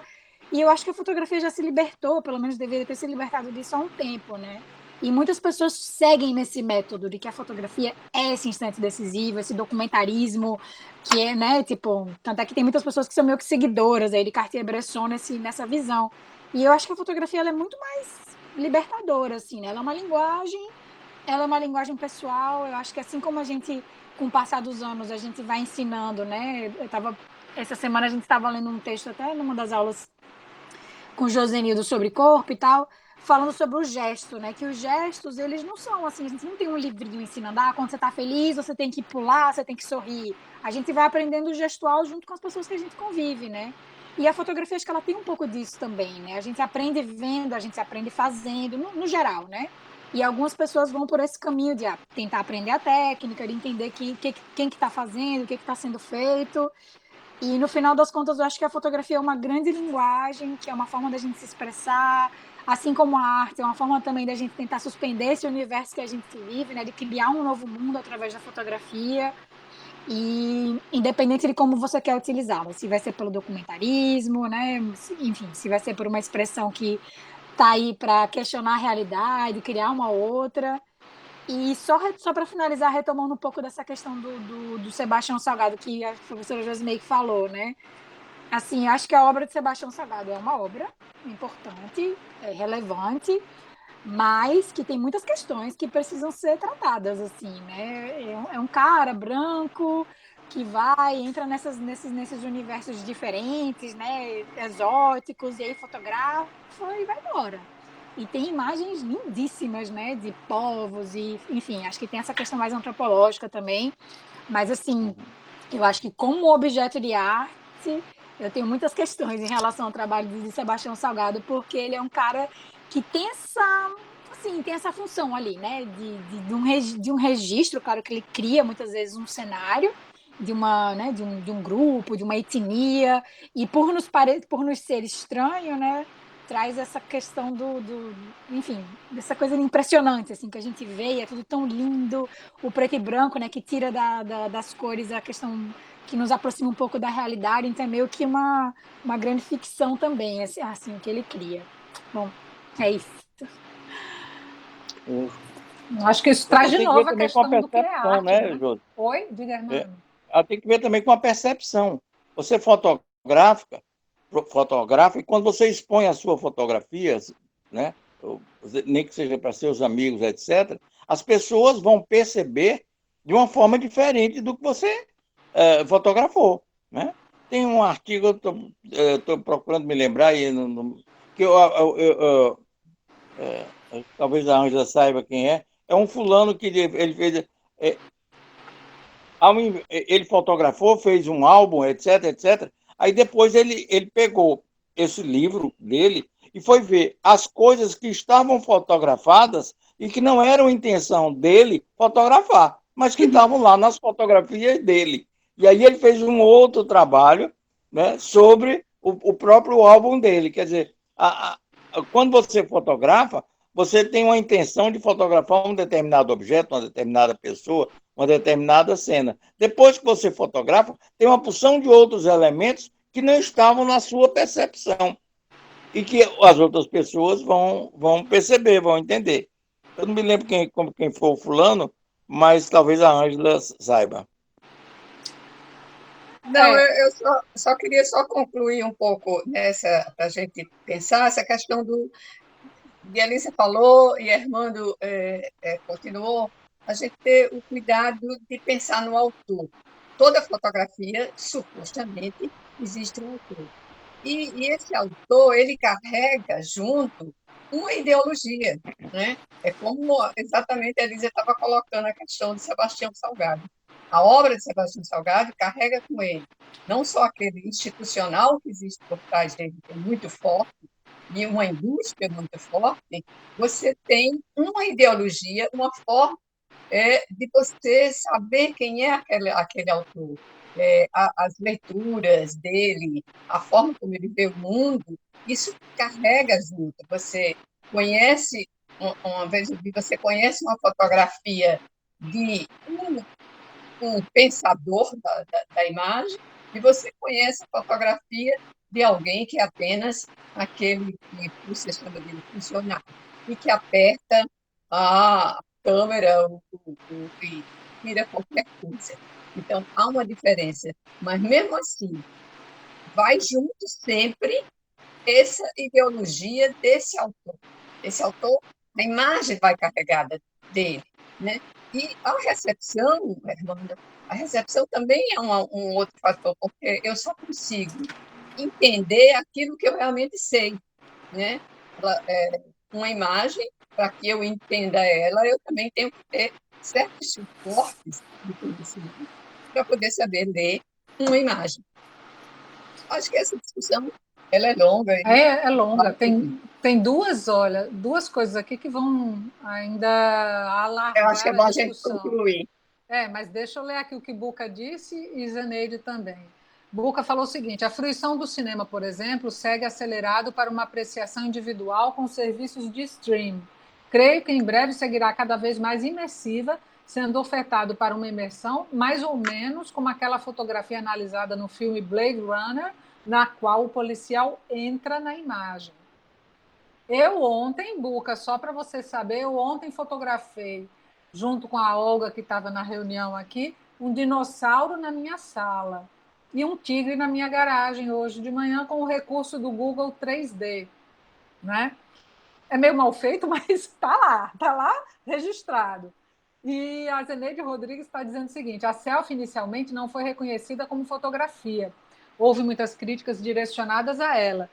e eu acho que a fotografia já se libertou, pelo menos deveria ter se libertado disso há um tempo, né? E muitas pessoas seguem nesse método de que a fotografia é esse instante decisivo, esse documentarismo, que é, né, tipo, tanto é que tem muitas pessoas que são meio que seguidoras aí de Cartier-Bresson nessa visão. E eu acho que a fotografia ela é muito mais libertadora, assim, né? Ela é uma linguagem pessoal. Eu acho que assim como a gente, com o passar dos anos, a gente vai ensinando, né? Essa semana a gente estava lendo um texto até numa das aulas com o Josenildo sobre corpo e tal, falando sobre o gesto, né? Que os gestos, eles não são assim, a gente não tem um livrinho ensinando, quando você tá feliz, você tem que pular, você tem que sorrir. A gente vai aprendendo o gestual junto com as pessoas que a gente convive, né? E a fotografia, acho que ela tem um pouco disso também, né? A gente aprende vendo, a gente aprende fazendo, no geral, né? E algumas pessoas vão por esse caminho de tentar aprender a técnica, de entender quem que está fazendo, o que está sendo feito. E no final das contas, eu acho que a fotografia é uma grande linguagem, que é uma forma da gente se expressar, assim como a arte, é uma forma também da gente tentar suspender esse universo que a gente vive, né, de criar um novo mundo através da fotografia. E independente de como você quer utilizá-la, se vai ser pelo documentarismo, né, enfim, se vai ser por uma expressão que está aí para questionar a realidade, criar uma outra. E só para finalizar, retomando um pouco dessa questão do Sebastião Salgado, que a professora Josmeik falou, né? Assim, acho que a obra de Sebastião Salgado é uma obra importante, relevante, mas que tem muitas questões que precisam ser tratadas, assim, né? É um cara branco que entra nesses universos diferentes, né? Exóticos, e aí fotografa e vai embora. E tem imagens lindíssimas, né? De povos e, enfim, acho que tem essa questão mais antropológica também. Mas, assim, eu acho que como objeto de arte, eu tenho muitas questões em relação ao trabalho de Sebastião Salgado, porque ele é um cara que tem essa função ali, né? De um registro, claro que ele cria muitas vezes um cenário né, de um grupo, de uma etnia, e por nos ser estranho, né? Traz essa questão enfim, dessa coisa impressionante, assim, que a gente vê, é tudo tão lindo, o preto e branco, né, que tira das cores a questão que nos aproxima um pouco da realidade, então é meio que uma grande ficção também, assim, o que ele cria. Bom, é isso.
Acho que isso
Você
traz de
tem que ver
novo a
também com a
questão do que é
percepção,
arte,
né,
né?
Jô?
Oi? Diga, Armando.
Ela tem que ver também com a percepção. Você fotografa e quando você expõe a sua fotografia, né, nem que seja para seus amigos, etc., as pessoas vão perceber de uma forma diferente do que você fotografou, né? Tem um artigo, eu estou procurando me lembrar, que talvez a Ângela saiba quem é. É um fulano que ele fez. é, Ele fotografou, fez um álbum, etc, etc. Aí depois ele pegou esse livro dele e foi ver as coisas que estavam fotografadas e que não eram intenção dele fotografar, mas que estavam lá nas fotografias dele. E aí ele fez um outro trabalho, né, sobre o próprio álbum dele. Quer dizer, quando você fotografa, você tem uma intenção de fotografar um determinado objeto, uma determinada pessoa, uma determinada cena. Depois que você fotografa, tem uma porção de outros elementos que não estavam na sua percepção e que as outras pessoas vão perceber, vão entender. Eu não me lembro quem foi o fulano, mas talvez a Ângela saiba.
Não, eu só queria concluir um pouco nessa, para a gente pensar, essa questão de Alice falou e Armando continuou, a gente ter o cuidado de pensar no autor. Toda fotografia, supostamente, existe um autor. E esse autor, ele carrega junto uma ideologia, né? É como exatamente a Elisa estava colocando a questão de Sebastião Salgado. A obra de Sebastião Salgado carrega com ele não só aquele institucional que existe por trás dele, que é muito forte, e uma indústria muito forte, você tem uma ideologia, uma forma de você saber quem é aquele autor, as leituras dele, a forma como ele vê o mundo, isso carrega junto. Você conhece, uma vez eu vi, você conhece uma fotografia de um pensador da imagem e você conhece a fotografia de alguém que é apenas aquele que você chama de funcionário e que aperta a câmera e tira qualquer coisa. Então, há uma diferença, mas mesmo assim, vai junto sempre essa ideologia desse autor. Esse autor, a imagem vai carregada dele, né? E a recepção, Fernanda, a recepção também é um outro fator, porque eu só consigo entender aquilo que eu realmente sei, né? Uma imagem, para que eu entenda ela, eu também tenho que ter certos suportes de conhecimento para poder saber ler uma imagem. Acho que essa discussão ela é longa.
É longa. Tem duas coisas aqui que vão ainda
Eu acho que é
alargar a
bom a gente
discussão.
concluir.
Mas deixa eu ler aqui o que Buca disse e Zeneide também. Buca falou o seguinte: a fruição do cinema, por exemplo, segue acelerado para uma apreciação individual com serviços de stream. Creio que em breve seguirá cada vez mais imersiva, sendo ofertado para uma imersão mais ou menos como aquela fotografia analisada no filme Blade Runner, na qual o policial entra na imagem. Eu ontem, Buca, só para você saber, eu ontem fotografei, junto com a Olga, que estava na reunião aqui, um dinossauro na minha sala e um tigre na minha garagem hoje de manhã com o recurso do Google 3D, né? É meio mal feito, mas está lá registrado. E a Zeneide Rodrigues está dizendo o seguinte: a selfie inicialmente não foi reconhecida como fotografia. Houve muitas críticas direcionadas a ela.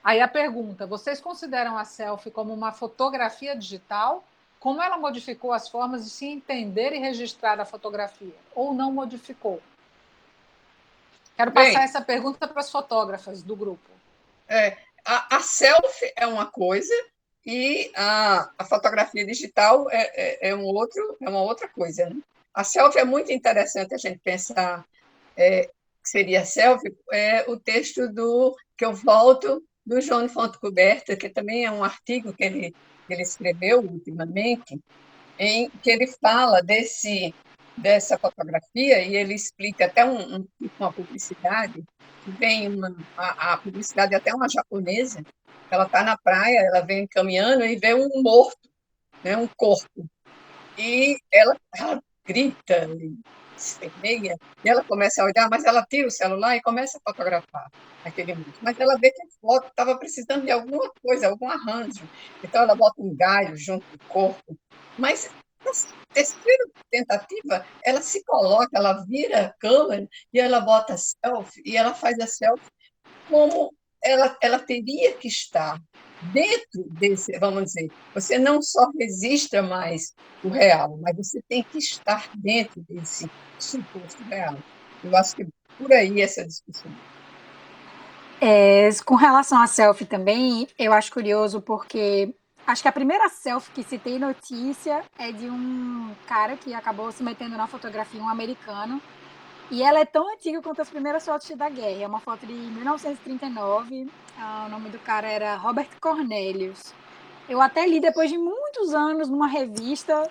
Aí a pergunta: vocês consideram a selfie como uma fotografia digital? Como ela modificou as formas de se entender e registrar a fotografia? Ou não modificou? Quero passar essa pergunta para as fotógrafas do grupo.
A selfie é uma coisa e a fotografia digital é uma outra coisa, né? A selfie é muito interessante a gente pensar que seria selfie, o texto que eu volto do João Fontecoberta, que também é um artigo que ele escreveu ultimamente, em que ele fala dessa fotografia e ele explica até uma publicidade, que vem a publicidade é até uma japonesa, ela está na praia, ela vem caminhando e vê um morto, né, um corpo, e ela grita, esperneia, e ela começa a olhar, mas ela tira o celular e começa a fotografar aquele momento. Mas ela vê que a foto estava precisando de alguma coisa, algum arranjo. Então ela bota um galho junto do corpo. Mas na terceira tentativa, ela se coloca, ela vira a câmera e ela bota selfie, e ela faz a selfie como ela teria que estar dentro desse, vamos dizer, você não só registra mais o real, mas você tem que estar dentro desse suposto real. Eu acho que por aí essa discussão.
Com relação à selfie também, eu acho curioso porque acho que a primeira selfie que se tem notícia é de um cara que acabou se metendo na fotografia, um americano, e ela é tão antiga quanto as primeiras fotos da guerra. É uma foto de 1939, o nome do cara era Robert Cornelius. Eu até li depois de muitos anos numa revista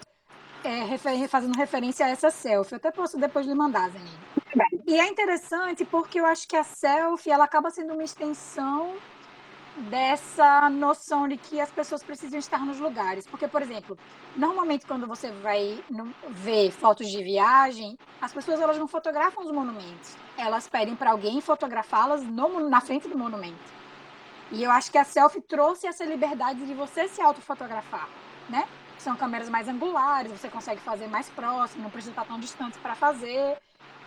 fazendo referência a essa selfie. Eu até posso depois lhe mandar, Zenine. E é interessante porque eu acho que a selfie ela acaba sendo uma extensão dessa noção de que as pessoas precisam estar nos lugares. Porque, por exemplo, normalmente quando você vai ver fotos de viagem, as pessoas elas não fotografam os monumentos. Elas pedem para alguém fotografá-las na frente do monumento. E eu acho que a selfie trouxe essa liberdade de você se autofotografar, né? São câmeras mais angulares, você consegue fazer mais próximo, não precisa estar tão distante para fazer.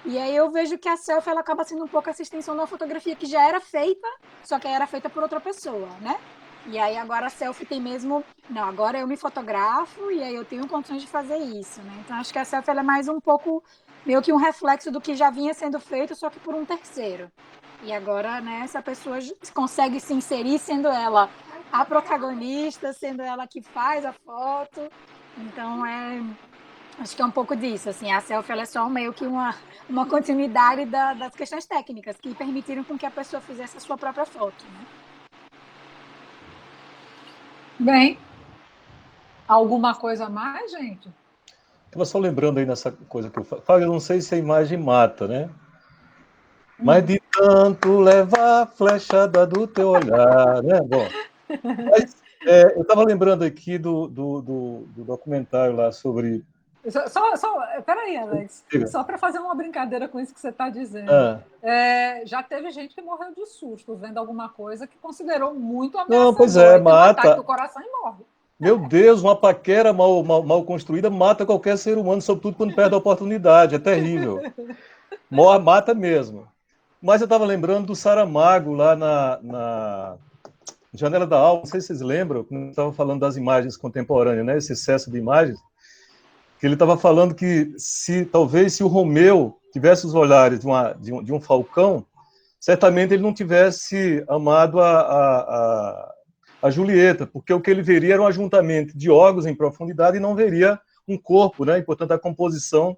E aí eu vejo que a selfie ela acaba sendo um pouco essa extensão da fotografia que já era feita, só que era feita por outra pessoa, né? E aí agora a selfie tem mesmo, não, agora eu me fotografo e aí eu tenho condições de fazer isso, né? Então acho que a selfie ela é mais um pouco, meio que um reflexo do que já vinha sendo feito, só que por um terceiro. E agora, né, essa pessoa consegue se inserir sendo ela a protagonista, sendo ela que faz a foto. Então acho que é um pouco disso, assim, a selfie ela é só meio que uma continuidade das questões técnicas que permitiram com que a pessoa fizesse a sua própria foto, né?
Bem, alguma coisa a mais, gente?
Estava só lembrando aí nessa coisa que eu falo, eu não sei se a imagem mata, né? Mas de tanto levar a flechada do teu olhar, né? Bom, mas eu estava lembrando aqui do documentário lá sobre...
Peraí, Alex,
Diga.
só para fazer uma brincadeira com isso que você está dizendo.
Ah,
Já teve gente que morreu de susto vendo alguma coisa que considerou muito
não, pois é,
ameaçadora e tem um ataque
mata.
do coração e morre.
Meu Deus, uma paquera mal construída mata qualquer ser humano, sobretudo quando perde a oportunidade. É terrível. Mata mesmo. Mas eu estava lembrando do Saramago lá na Janela da Alma, não sei se vocês lembram, quando estava falando das imagens contemporâneas, né? Esse excesso de imagens, que ele estava falando que talvez se o Romeu tivesse os olhares de um falcão, certamente ele não tivesse amado a Julieta, porque o que ele veria era um ajuntamento de órgãos em profundidade e não veria um corpo, né? E, portanto, a composição.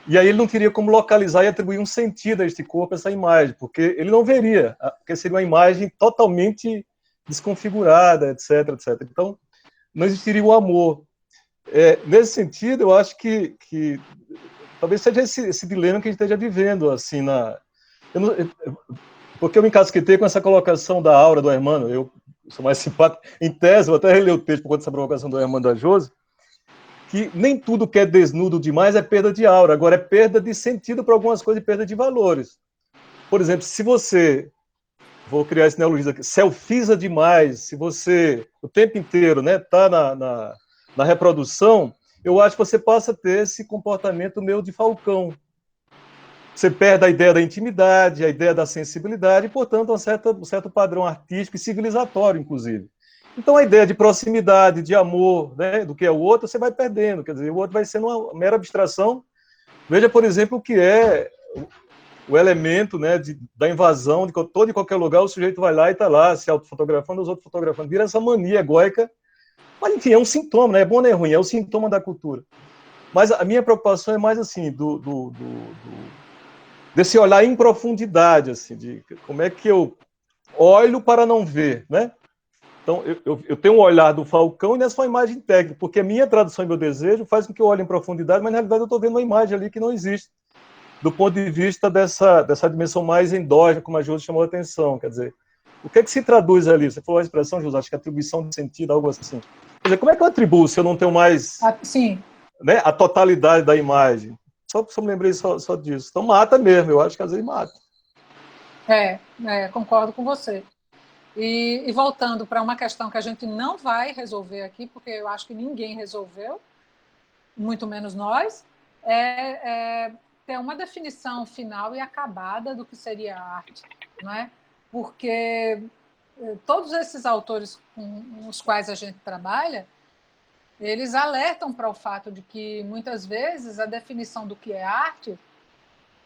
E aí ele não teria como localizar e atribuir um sentido a este corpo, a essa imagem, porque ele não veria, porque seria uma imagem totalmente desconfigurada, etc, etc. Então, não existiria o amor. Nesse sentido, eu acho que talvez seja esse dilema que a gente esteja vivendo, assim, porque eu me encasquetei com essa colocação da aura do Hermano, eu sou mais simpático, em tese, vou até reler o texto por conta dessa provocação do Hermano da Josi, que nem tudo que é desnudo demais é perda de aura, agora é perda de sentido para algumas coisas e perda de valores. Por exemplo, se você, vou criar esse neologismo aqui, selfiza demais, se você o tempo inteiro está na reprodução, eu acho que você passa a ter esse comportamento meio de falcão. Você perde a ideia da intimidade, a ideia da sensibilidade, e, portanto, um certo padrão artístico e civilizatório, inclusive. Então, a ideia de proximidade, de amor, né, do que é o outro, você vai perdendo. Quer dizer, o outro vai sendo uma mera abstração. Veja, por exemplo, o que é o elemento, né, da invasão de todo e qualquer lugar, o sujeito vai lá e está lá, se autofotografando, os outros fotografando. Vira essa mania egóica. Mas, enfim, é um sintoma, né? É bom ou é ruim, é o sintoma da cultura. Mas a minha preocupação é mais assim, desse olhar em profundidade, assim, de como é que eu olho para não ver, né? Então, eu tenho um olhar do falcão e não é só uma imagem técnica, porque a minha tradução e meu desejo faz com que eu olhe em profundidade, mas na realidade eu estou vendo uma imagem ali que não existe, do ponto de vista dessa dimensão mais endógena, como a Josi chamou a atenção. Quer dizer, o que é que se traduz ali? Você falou a expressão, Josi, acho que atribuição de sentido, algo assim. Quer dizer, como é que eu atribuo se eu não tenho mais
Sim.
Né, a totalidade da imagem? Só me lembrei só disso. Então mata mesmo, eu acho que às vezes mata.
Concordo com você. E voltando para uma questão que a gente não vai resolver aqui, porque eu acho que ninguém resolveu, muito menos nós, ter uma definição final e acabada do que seria arte, não é? Porque todos esses autores com os quais a gente trabalha, eles alertam para o fato de que, muitas vezes, a definição do que é arte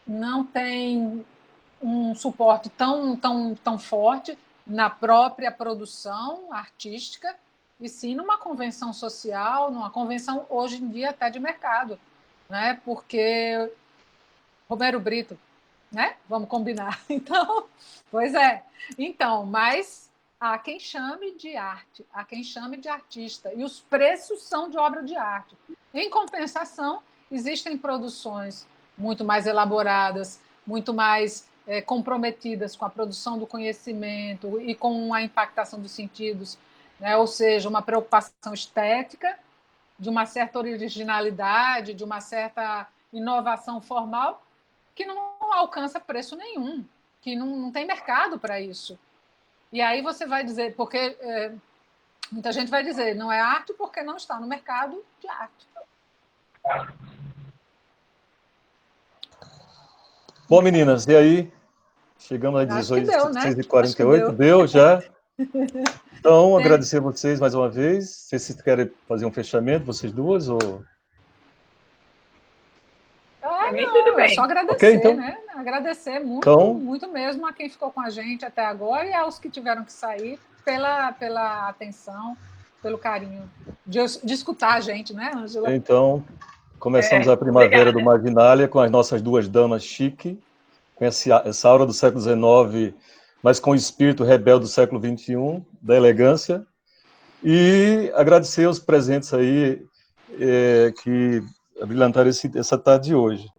não tem um suporte tão forte na própria produção artística, e sim numa convenção social, numa convenção, hoje em dia, até de mercado. Né? Porque Romero Brito, né? Vamos combinar. Então, pois é. Então, mas há quem chame de arte, há quem chame de artista, e os preços são de obra de arte. Em compensação, existem produções muito mais elaboradas, muito mais comprometidas com a produção do conhecimento e com a impactação dos sentidos, né? Ou seja, uma preocupação estética, de uma certa originalidade, de uma certa inovação formal, que não alcança preço nenhum, que não tem mercado para isso. E aí você vai dizer, porque muita gente vai dizer, não é arte porque não está no mercado de arte.
Bom, meninas, e aí? Chegamos a
Acho que deu, né?
16h48, deu já? Então, agradecer a vocês mais uma vez. Não sei se vocês querem fazer um fechamento, vocês duas, ou...
Tudo bem.
É só agradecer,
Ok, então.
né? Agradecer muito,
Então,
muito mesmo a quem ficou com a gente até agora e aos que tiveram que sair pela atenção, pelo carinho de escutar a gente, né, Ângela?
então, começamos a primavera do Marginalia com as nossas duas damas chique, com essa aura do século XIX, mas com o espírito rebelde do século XXI, da elegância. E agradecer aos presentes aí que brilhantaram essa tarde de hoje.